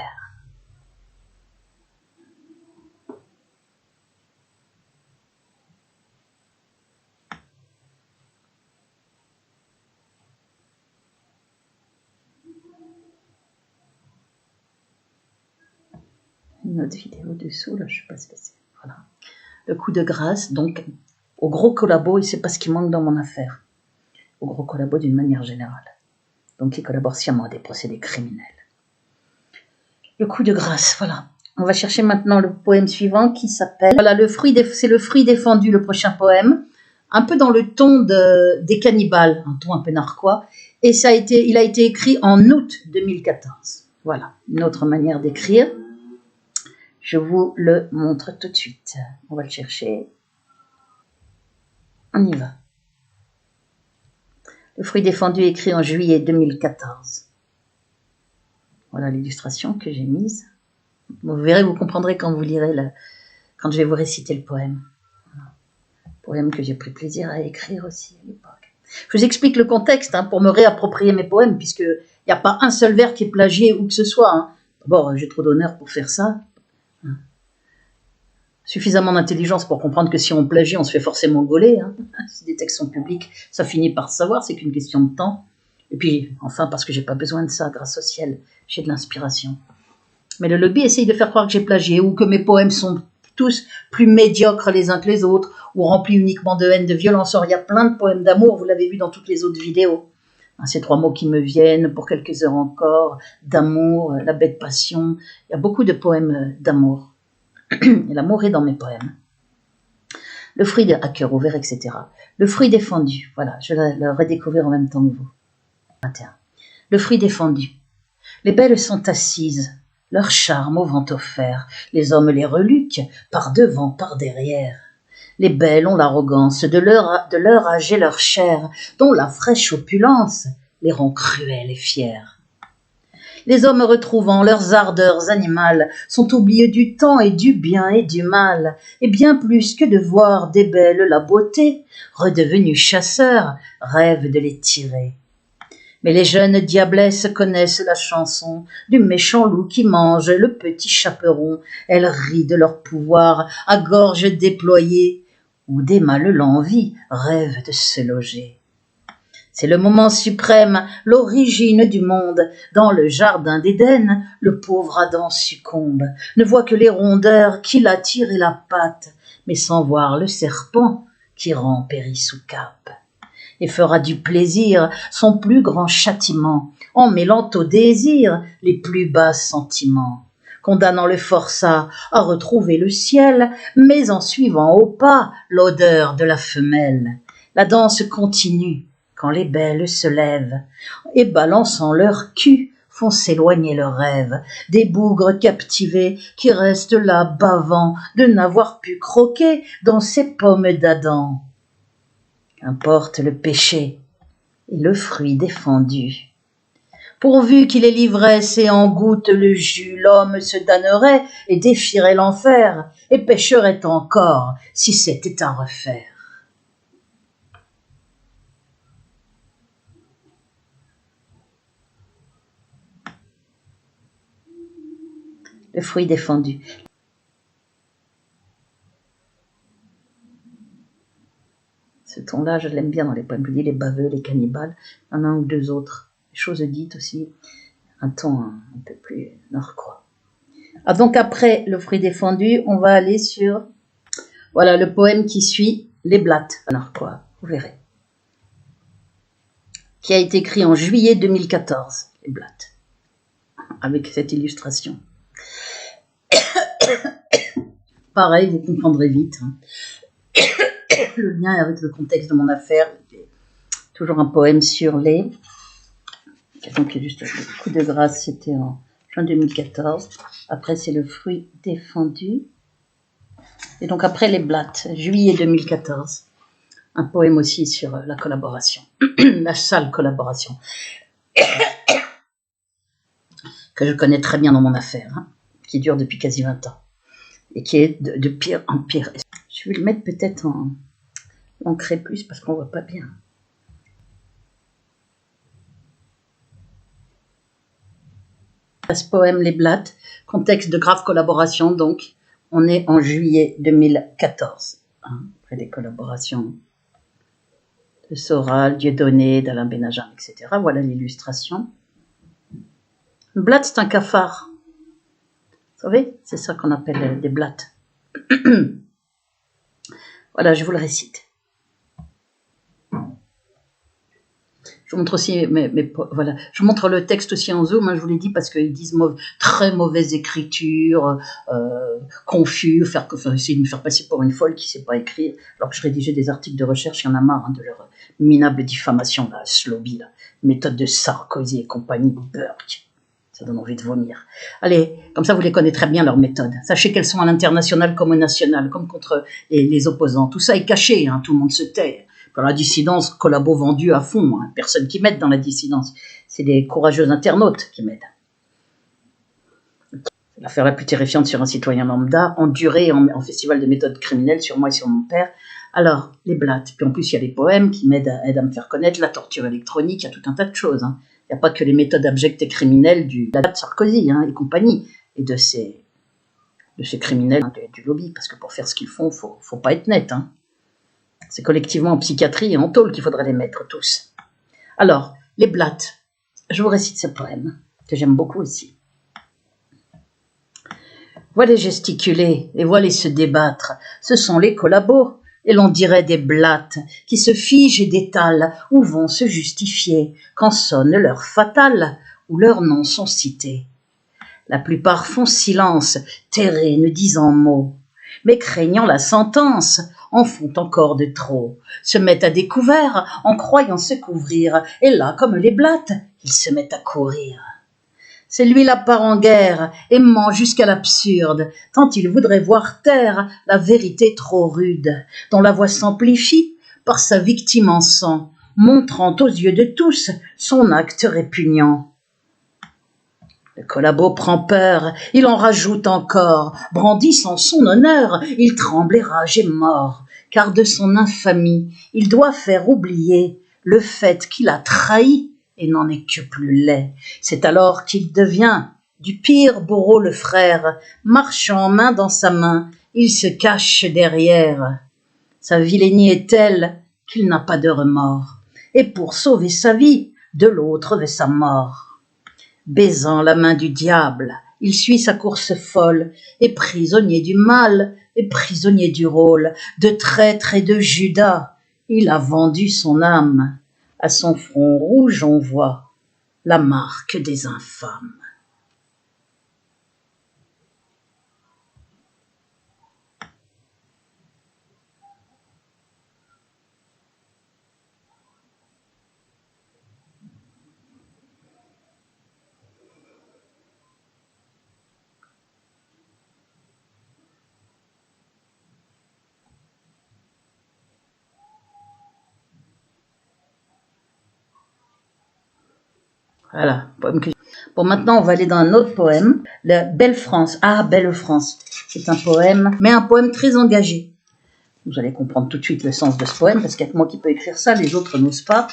Une autre vidéo dessous, là, je sais pas ce que c'est. Voilà. Le coup de grâce, donc, au gros collabo, et c'est pas ce qui manque dans mon affaire. Au gros collabo d'une manière générale. Donc, il collabore sciemment à des procédés criminels. Le coup de grâce, voilà. On va chercher maintenant le poème suivant qui s'appelle... Voilà, c'est le fruit défendu, le prochain poème. Un peu dans le ton des cannibales, un ton un peu narquois. Et il a été écrit en août 2014. Voilà, une autre manière d'écrire. Je vous le montre tout de suite. On va le chercher. On y va. Le fruit défendu écrit en juillet 2014. Voilà l'illustration que j'ai mise. Vous verrez, vous comprendrez quand vous lirez, quand je vais vous réciter le poème. Voilà. Poème que j'ai pris plaisir à écrire aussi à l'époque. Je vous explique le contexte pour me réapproprier mes poèmes, puisqu'il n'y a pas un seul vers qui est plagié où que ce soit. D'abord, j'ai trop d'honneur pour faire ça. Suffisamment d'intelligence pour comprendre que si on plagie, on se fait forcément gauler. Si des textes sont publics, ça finit par se savoir, c'est qu'une question de temps. Et puis, enfin, parce que j'ai pas besoin de ça, grâce au ciel, j'ai de l'inspiration. Mais le lobby essaye de faire croire que j'ai plagié, ou que mes poèmes sont tous plus médiocres les uns que les autres, ou remplis uniquement de haine, de violence. Or, il y a plein de poèmes d'amour, vous l'avez vu dans toutes les autres vidéos. Ces 3 mots qui me viennent, pour quelques heures encore, d'amour, la bête passion. Il y a beaucoup de poèmes d'amour. Et l'amour est dans mes poèmes. Le fruit à cœur ouvert, etc. Le fruit défendu. Voilà, je vais le redécouvrir en même temps que vous. 21. Le fruit défendu. Les belles sont assises, leur charme au vent offert. Les hommes les reluquent, par devant, par derrière. Les belles ont l'arrogance de leur âge et leur chair, dont la fraîche opulence les rend cruelles et fières. Les hommes retrouvant leurs ardeurs animales sont oublieux du temps et du bien et du mal, et bien plus que de voir des belles la beauté, redevenus chasseurs, rêvent de les tirer. Mais les jeunes diablesses connaissent la chanson du méchant loup qui mange le petit chaperon. Elles rient de leur pouvoir à gorge déployée, où des mâles l'envie rêvent de se loger. C'est le moment suprême, l'origine du monde. Dans le jardin d'Éden, le pauvre Adam succombe, ne voit que les rondeurs qui l'attirent et la patte, mais sans voir le serpent qui rend péri sous cape. Et fera du plaisir son plus grand châtiment, en mêlant au désir les plus bas sentiments, condamnant le forçat à retrouver le ciel, mais en suivant au pas l'odeur de la femelle. La danse continue, quand les belles se lèvent, et balançant leur cul, font s'éloigner leurs rêves, des bougres captivés qui restent là bavant de n'avoir pu croquer dans ces pommes d'Adam. Qu'importe le péché et le fruit défendu. Pourvu qu'il ait l'ivresse et en goûte le jus, l'homme se damnerait et défierait l'enfer, et pécherait encore si c'était à refaire. Le fruit défendu. Ce ton-là, je l'aime bien dans les poèmes. Je dis les baveux, les cannibales, il y en a un ou deux autres. Les choses dites aussi, un ton un peu plus narquois. Donc après le fruit défendu, on va aller sur, voilà, le poème qui suit, les blattes narquois, vous verrez. Qui a été écrit en juillet 2014, les blattes, avec cette illustration. Pareil, vous comprendrez vite. Le lien avec le contexte de mon affaire. Toujours un poème sur les... Donc juste le coup de grâce, c'était en juin 2014. Après, c'est le fruit défendu. Et donc après, les blattes, juillet 2014. Un poème aussi sur la collaboration. La sale collaboration. Que je connais très bien dans mon affaire. Qui dure depuis quasi 20 ans. Et qui est de pire en pire. Je vais le mettre peut-être en ancré plus parce qu'on voit pas bien. Ce poème Les Blattes, contexte de grave collaboration, donc on est en juillet 2014. Après des collaborations de Soral, Dieudonné, d'Alain Benajam, etc. Voilà l'illustration. Une blatte, c'est un cafard. Vous savez, c'est ça qu'on appelle des blattes. Voilà, je vous le récite. Je vous montre aussi, voilà, je vous montre le texte aussi en zoom, je vous l'ai dit, parce qu'ils disent très mauvaise écriture, confus, essayer de me faire passer pour une folle qui ne sait pas écrire, alors que je rédigeais des articles de recherche, il y en a marre de leur minable diffamation, là, ce lobby, là, méthode de Sarkozy et compagnie, Burke. Ça donne envie de vomir. Allez, comme ça vous les connaissez très bien, leurs méthodes. Sachez qu'elles sont à l'international comme au national, comme contre les opposants. Tout ça est caché, tout le monde se tait. Dans la dissidence, collabo vendu à fond, personne qui m'aide dans la dissidence. C'est des courageux internautes qui m'aident. l'affaire la plus terrifiante sur un citoyen lambda, endurée en festival de méthode criminelle sur moi et sur mon père. Alors, les blattes. Puis en plus, il y a les poèmes qui m'aident à me faire connaître, la torture électronique, il y a tout un tas de choses. Hein. Il n'y a pas que les méthodes abjectes et criminelles de Sarkozy et compagnie, et de ces criminels du lobby, parce que pour faire ce qu'ils font, faut pas être net. Hein. C'est collectivement en psychiatrie et en tôle qu'il faudrait les mettre tous. Alors, les blattes. Je vous récite ce poème, que j'aime beaucoup aussi. Voilà gesticuler et voilà se débattre, ce sont les collabos, et l'on dirait des blattes, qui se figent et détalent, ou vont se justifier, quand sonne l'heure fatale, où leurs noms sont cités. La plupart font silence, terrés, ne disant mot, mais craignant la sentence, en font encore de trop, se mettent à découvert, en croyant se couvrir, et là, comme les blattes, ils se mettent à courir. C'est lui la part en guerre, aimant jusqu'à l'absurde, tant il voudrait voir taire la vérité trop rude, dont la voix s'amplifie par sa victime en sang, montrant aux yeux de tous son acte répugnant. Le collabo prend peur, il en rajoute encore, brandissant son honneur, il tremble et rage et mord, car de son infamie, il doit faire oublier le fait qu'il a trahi et n'en est que plus laid. C'est alors qu'il devient du pire bourreau le frère, marchant main dans sa main, il se cache derrière. Sa vilainie est telle qu'il n'a pas de remords, et pour sauver sa vie, de l'autre veut sa mort. Baisant la main du diable, il suit sa course folle, et prisonnier du mal, et prisonnier du rôle, de traître et de Judas, il a vendu son âme. À son front rouge on voit la marque des infâmes. Voilà. Bon, maintenant, on va aller dans un autre poème, la Belle France. Ah, Belle France. C'est un poème, mais un poème très engagé. Vous allez comprendre tout de suite le sens de ce poème, parce qu'il n'y a que moi qui peux écrire ça, les autres n'osent pas.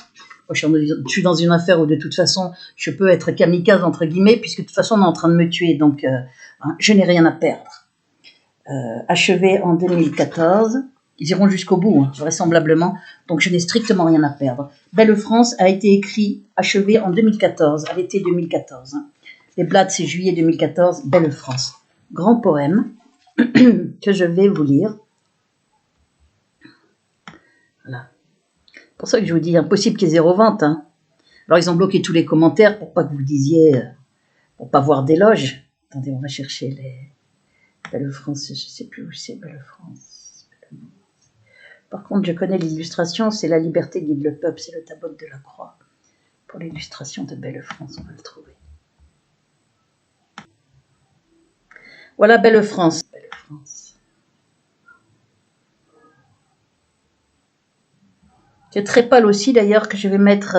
Moi, je suis dans une affaire où, de toute façon, je peux être kamikaze, entre guillemets, puisque de toute façon, on est en train de me tuer, donc je n'ai rien à perdre. Achevé en 2014... Ils iront jusqu'au bout, vraisemblablement, donc je n'ai strictement rien à perdre. Belle France a été écrit, achevé en 2014, à l'été 2014. Les blattes, c'est juillet 2014, Belle France. Grand poème que je vais vous lire. Voilà. C'est pour ça que je vous dis, impossible qu'il y ait zéro vente. Hein. Alors, ils ont bloqué tous les commentaires pour pas que vous disiez, pour pas voir d'éloges. Attendez, on va chercher les... Belle France, je sais plus où c'est, Belle France. Par contre, je connais l'illustration, c'est La liberté guide le peuple, c'est le tableau de la croix. Pour l'illustration de Belle France, on va le trouver. Voilà Belle France. Belle France. C'est très pâle aussi d'ailleurs, que je vais mettre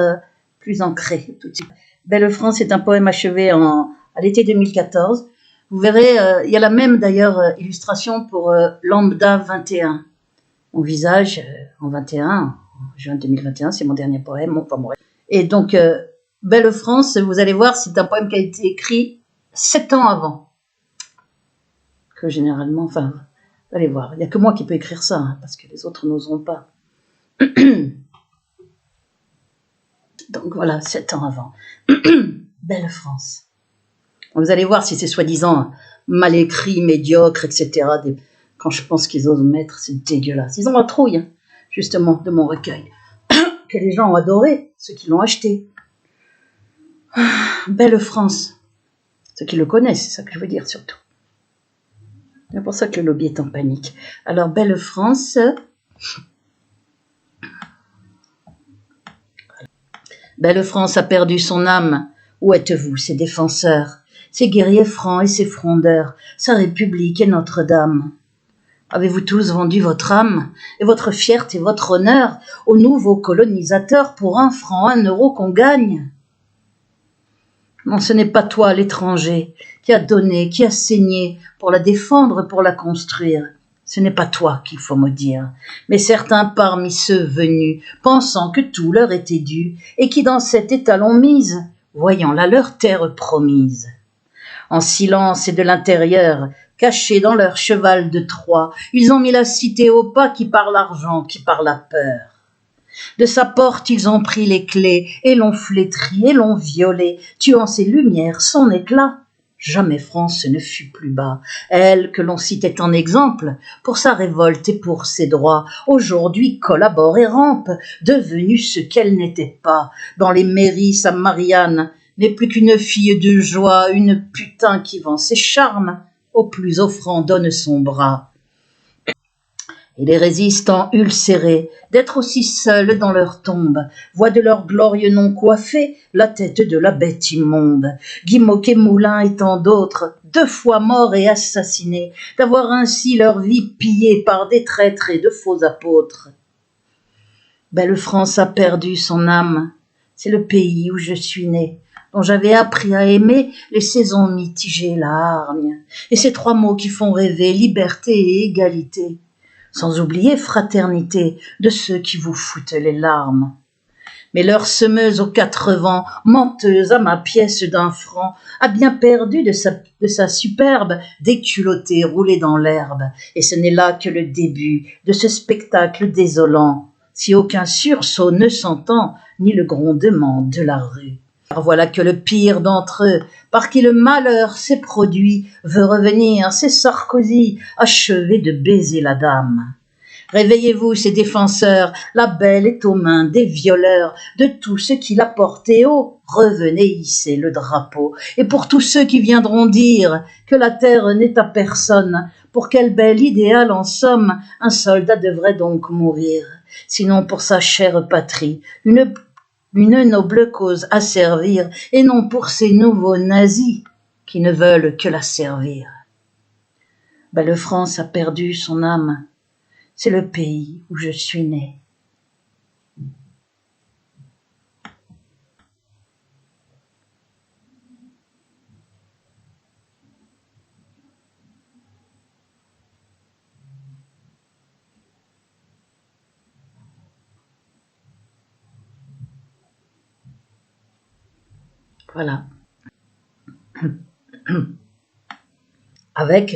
plus ancré tout de suite. Belle France est un poème achevé à l'été 2014. Vous verrez, il y a la même d'ailleurs illustration pour Lambda 21. Mon visage en 21, en juin 2021, c'est mon dernier poème. Enfin, bon. Et donc, Belle France, vous allez voir, c'est un poème qui a été écrit 7 ans avant. Que généralement, enfin, vous allez voir, il n'y a que moi qui peux écrire ça, hein, parce que les autres n'oseront pas. Donc voilà, 7 ans avant. Belle France. Vous allez voir si c'est soi-disant mal écrit, médiocre, etc. Quand je pense qu'ils osent mettre, c'est dégueulasse. Ils ont la trouille, hein, justement, de mon recueil, que les gens ont adoré, ceux qui l'ont acheté. Belle France. Ceux qui le connaissent, c'est ça que je veux dire surtout. C'est pour ça que le lobby est en panique. Alors, Belle France. Belle France a perdu son âme. Où êtes-vous, ses défenseurs, ses guerriers francs et ses frondeurs, sa République et Notre-Dame? Avez-vous tous vendu votre âme et votre fierté et votre honneur aux nouveaux colonisateurs pour 1 franc, 1 euro qu'on gagne? Non, ce n'est pas toi, l'étranger, qui a donné, qui a saigné pour la défendre, pour la construire. Ce n'est pas toi qu'il faut maudire, mais certains parmi ceux venus, pensant que tout leur était dû, et qui dans cet état l'ont mise, voyant là leur terre promise. En silence et de l'intérieur, cachés dans leur cheval de Troie, ils ont mis la cité au pas qui par l'argent, qui par la peur. De sa porte ils ont pris les clés, et l'ont flétrie, et l'ont violée, tuant ses lumières, son éclat. Jamais France ne fut plus bas, elle que l'on citait en exemple, pour sa révolte et pour ses droits, aujourd'hui collabore et rampe, devenue ce qu'elle n'était pas. Dans les mairies, sa Marianne n'est plus qu'une fille de joie, une putain qui vend ses charmes, au plus offrant donne son bras. Et les résistants ulcérés, d'être aussi seuls dans leur tombe, voient de leur glorieux nom coiffé la tête de la bête immonde. Guy Moquet Moulin et tant d'autres, 2 fois morts et assassinés, d'avoir ainsi leur vie pillée par des traîtres et de faux apôtres. Belle France a perdu son âme, c'est le pays où je suis né, dont j'avais appris à aimer les saisons mitigées, la hargne, et ces 3 mots qui font rêver liberté et égalité. Sans oublier fraternité de ceux qui vous foutent les larmes. Mais leur semeuse aux 4 vents, menteuse à ma pièce d'1 franc, a bien perdu de sa superbe, déculottée roulée dans l'herbe, et ce n'est là que le début de ce spectacle désolant, si aucun sursaut ne s'entend, ni le grondement de la rue. Car voilà que le pire d'entre eux, par qui le malheur s'est produit, veut revenir, c'est Sarkozy, achevé de baiser la dame. Réveillez-vous, ces défenseurs, la belle est aux mains des violeurs, de tout ce qui l'a porté haut, revenez hisser le drapeau. Et pour tous ceux qui viendront dire que la terre n'est à personne, pour quel bel idéal en somme, un soldat devrait donc mourir, sinon pour sa chère patrie, une noble cause à servir, et non pour ces nouveaux nazis qui ne veulent que la servir. Belle France a perdu son âme, c'est le pays où je suis né. Voilà. Avec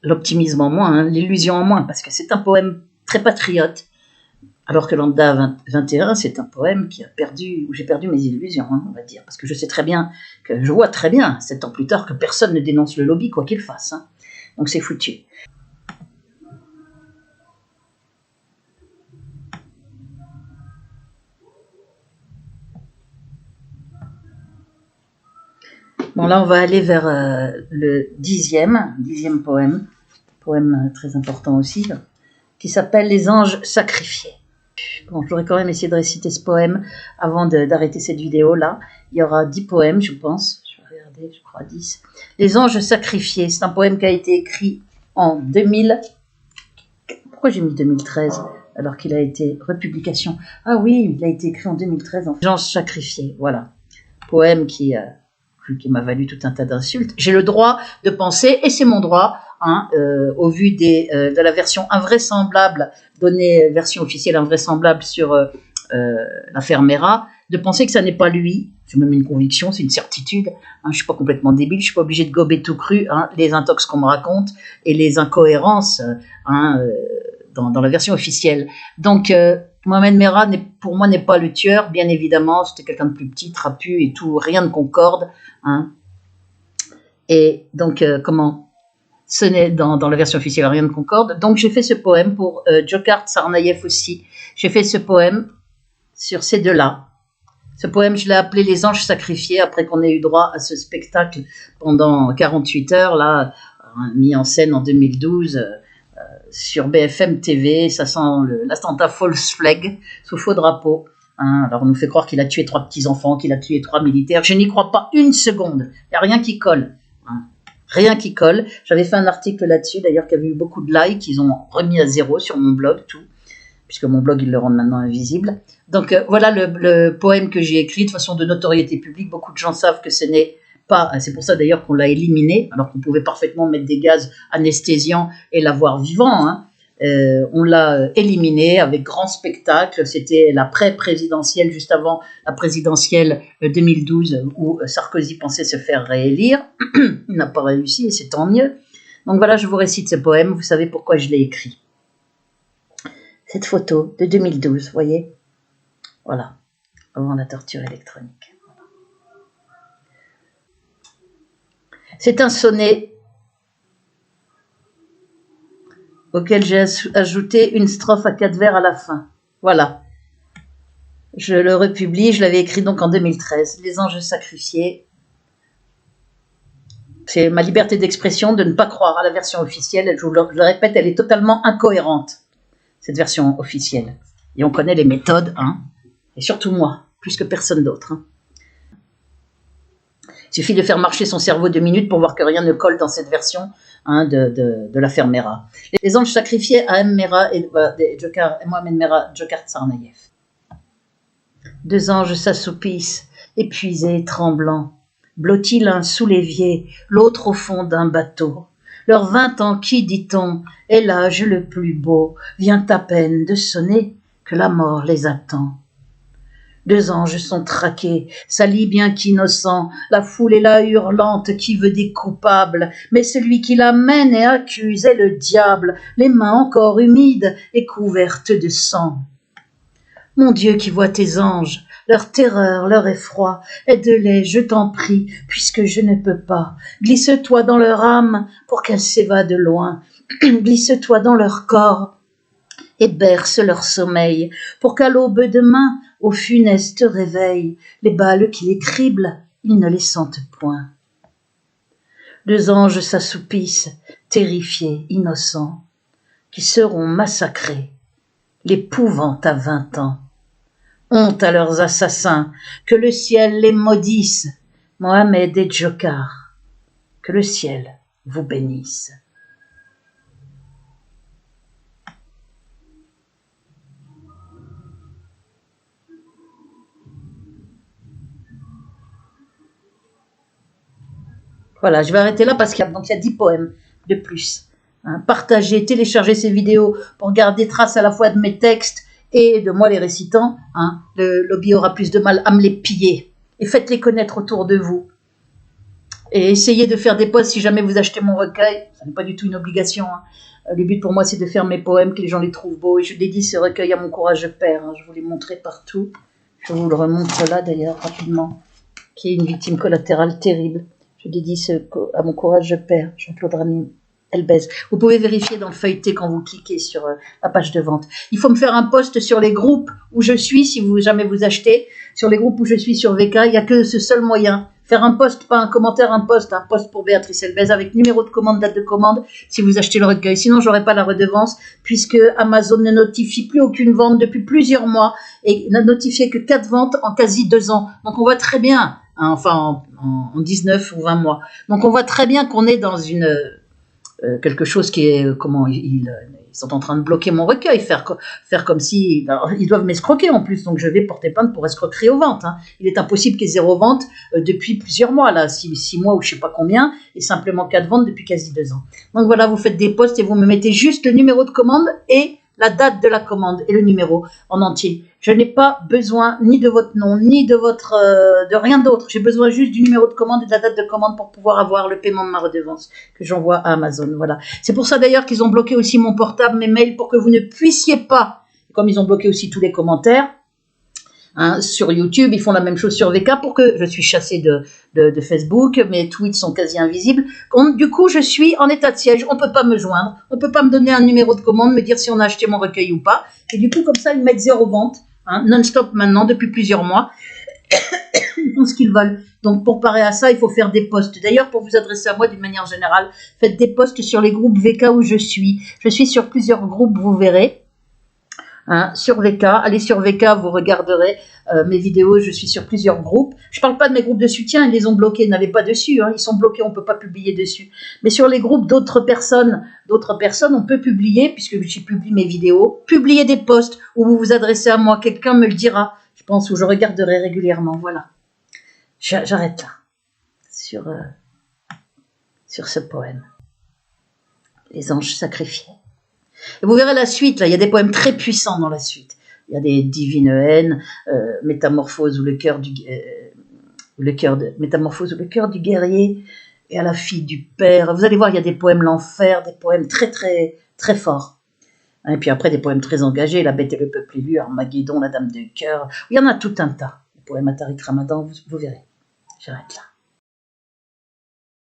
l'optimisme en moins, l'illusion en moins, parce que c'est un poème très patriote, alors que Lambda 21, c'est un poème où j'ai perdu mes illusions, on va dire, parce que je vois très bien, 7 ans plus tard, que personne ne dénonce le lobby, quoi qu'il fasse. Donc c'est foutu. Bon, là, on va aller vers le 10e poème très important aussi, qui s'appelle « Les anges sacrifiés ». Bon, j'aurais quand même essayé de réciter ce poème avant d'arrêter cette vidéo-là. Il y aura 10 poèmes, je pense. Je vais regarder, je crois 10. « Les anges sacrifiés », c'est un poème qui a été écrit en 2000. Pourquoi j'ai mis 2013 alors qu'il a été republication? Ah oui, il a été écrit en 2013. Les anges sacrifiés, voilà. Poème qui m'a valu tout un tas d'insultes. J'ai le droit de penser, et c'est mon droit, au vu de la version invraisemblable, version officielle invraisemblable sur l'affaire Mera, de penser que ça n'est pas lui. C'est même une conviction, c'est une certitude. Je ne suis pas complètement débile, je ne suis pas obligé de gober tout cru les intox qu'on me raconte et les incohérences dans la version officielle. Donc, Mohamed Merah, pour moi, n'est pas le tueur, bien évidemment. C'était quelqu'un de plus petit, trapu et tout, rien ne concorde. Et donc, ce n'est dans la version officielle, rien ne concorde. Donc, j'ai fait ce poème pour Djokhar Tsarnaev aussi. J'ai fait ce poème sur ces deux-là. Ce poème, je l'ai appelé « Les anges sacrifiés » après qu'on ait eu droit à ce spectacle pendant 48 heures, là, mis en scène en 2012 sur BFM TV. Ça sent l'attentat false flag sous faux drapeau. Alors, on nous fait croire qu'il a tué 3 petits-enfants, qu'il a tué 3 militaires. Je n'y crois pas une seconde. Il n'y a rien qui colle. Rien qui colle. J'avais fait un article là-dessus, d'ailleurs, qui avait eu beaucoup de likes. Ils ont remis à 0 sur mon blog, tout. puisque mon blog, ils le rendent maintenant invisible. Donc voilà le poème que j'ai écrit, de façon de notoriété publique. Beaucoup de gens savent que ce n'est pas, c'est pour ça d'ailleurs qu'on l'a éliminé, alors qu'on pouvait parfaitement mettre des gaz anesthésiants et l'avoir vivant, hein. On l'a éliminé avec grand spectacle. C'était la pré-présidentielle, juste avant la présidentielle 2012, où Sarkozy pensait se faire réélire. Il n'a pas réussi et c'est tant mieux. Donc voilà, je vous récite ce poème, vous savez pourquoi je l'ai écrit. Cette photo de 2012, vous voyez, voilà, avant la torture électronique. C'est un sonnet auquel j'ai ajouté une strophe à 4 vers à la fin. Voilà. Je le republie, je l'avais écrit donc en 2013. Les anges sacrifiés. C'est ma liberté d'expression de ne pas croire à la version officielle. Je le répète, elle est totalement incohérente, cette version officielle. Et on connaît les méthodes, hein, et surtout moi, plus que personne d'autre. Hein. Il suffit de faire marcher son cerveau 2 minutes pour voir que rien ne colle dans cette version, hein, de l'affaire Mera. Les anges sacrifiés à M. Mera et Mohamed Mera, Djokhar Tsarnaev. 2 anges s'assoupissent, épuisés, tremblants, blottis l'un sous l'évier, l'autre au fond d'un bateau. Leurs 20 ans qui, dit-on, est l'âge le plus beau, vient à peine de sonner que la mort les attend. 2 anges sont traqués, salis bien qu'innocents, la foule est là hurlante qui veut des coupables, mais celui qui la mène et accuse est le diable, les mains encore humides et couvertes de sang. Mon Dieu qui vois tes anges, leur terreur, leur effroi, aide-les, je t'en prie, puisque je ne peux pas. Glisse-toi dans leur âme pour qu'elle s'évade loin, glisse-toi dans leur corps et berce leur sommeil, pour qu'à l'aube demain, au funeste réveil, les balles qui les criblent, ils ne les sentent point. 2 anges s'assoupissent, terrifiés, innocents, qui seront massacrés, l'épouvante à 20 ans. Honte à leurs assassins, que le ciel les maudisse, Mohamed et Djokhar, que le ciel vous bénisse. Voilà, je vais arrêter là parce qu'il y a 10 poèmes de plus. Hein, partagez, téléchargez ces vidéos pour garder trace à la fois de mes textes et de moi les récitant. Hein. Le lobby aura plus de mal à me les piller. Et faites-les connaître autour de vous. Et essayez de faire des posts si jamais vous achetez mon recueil. Ce n'est pas du tout une obligation. Hein. Le but pour moi, c'est de faire mes poèmes, que les gens les trouvent beaux. Et je dédie ce recueil à mon courage père. Hein. Je vous l'ai montré partout. Je vous le remontre là d'ailleurs rapidement. Qui est une victime collatérale terrible. Je dédie à mon courage père, Jean-Claude Rami Elbez. Vous pouvez vérifier dans le feuilleté quand vous cliquez sur la page de vente. Il faut me faire un post sur les groupes où je suis, si jamais vous achetez. Sur les groupes où je suis sur VK, il n'y a que ce seul moyen. Faire un post, pas un commentaire, un post pour Béatrice Elbez avec numéro de commande, date de commande, si vous achetez le recueil. Sinon, j'aurai pas la redevance, puisque Amazon ne notifie plus aucune vente depuis plusieurs mois et n'a notifié que 4 ventes en quasi 2 ans. Donc, on voit très bien, hein, enfin, en 19 ou 20 mois. Donc, on voit très bien qu'on est dans quelque chose qui est, ils sont en train de bloquer mon recueil, faire comme si, alors, ils doivent m'escroquer en plus, donc je vais porter plainte pour escroquerie aux ventes. Hein. Il est impossible qu'il y ait 0 vente depuis plusieurs mois, là, 6 mois ou je sais pas combien, et simplement 4 ventes depuis quasi 2 ans. Donc voilà, vous faites des posts et vous me mettez juste le numéro de commande et la date de la commande et le numéro en entier. Je n'ai pas besoin ni de votre nom, ni de de rien d'autre. J'ai besoin juste du numéro de commande et de la date de commande pour pouvoir avoir le paiement de ma redevance que j'envoie à Amazon. Voilà. C'est pour ça d'ailleurs qu'ils ont bloqué aussi mon portable, mes mails, pour que vous ne puissiez pas, comme ils ont bloqué aussi tous les commentaires, hein, sur YouTube, ils font la même chose sur VK pour que je suis chassée de Facebook, mes tweets sont quasi invisibles. Du coup, je suis en état de siège, on ne peut pas me joindre, on ne peut pas me donner un numéro de commande, me dire si on a acheté mon recueil ou pas. Et du coup, comme ça, ils mettent 0 vente, hein, non-stop maintenant, depuis plusieurs mois. Ils font ce qu'ils veulent. Donc, pour parer à ça, il faut faire des posts. D'ailleurs, pour vous adresser à moi d'une manière générale, faites des posts sur les groupes VK où je suis. Je suis sur plusieurs groupes, vous verrez. Hein, sur VK, allez sur VK, vous regarderez mes vidéos, je suis sur plusieurs groupes. Je parle pas de mes groupes de soutien, ils les ont bloqués, n'allez pas dessus, hein, ils sont bloqués, on peut pas publier dessus. Mais sur les groupes d'autres personnes, on peut publier, puisque j'y publie mes vidéos, publier des posts où vous vous adressez à moi, quelqu'un me le dira, je pense, où je regarderai régulièrement, voilà. J'arrête là, sur ce poème. Les anges sacrifiés. Et vous verrez la suite, là, il y a des poèmes très puissants dans la suite. Il y a des divines haines, métamorphose ou le cœur du guerrier, et à la fille du père. Vous allez voir, il y a des poèmes l'enfer, des poèmes très très très forts. Et puis après des poèmes très engagés, la bête et le peuple élu, Armageddon, la dame de cœur. Il y en a tout un tas. Les poèmes à Tariq Ramadan, vous verrez. J'arrête là.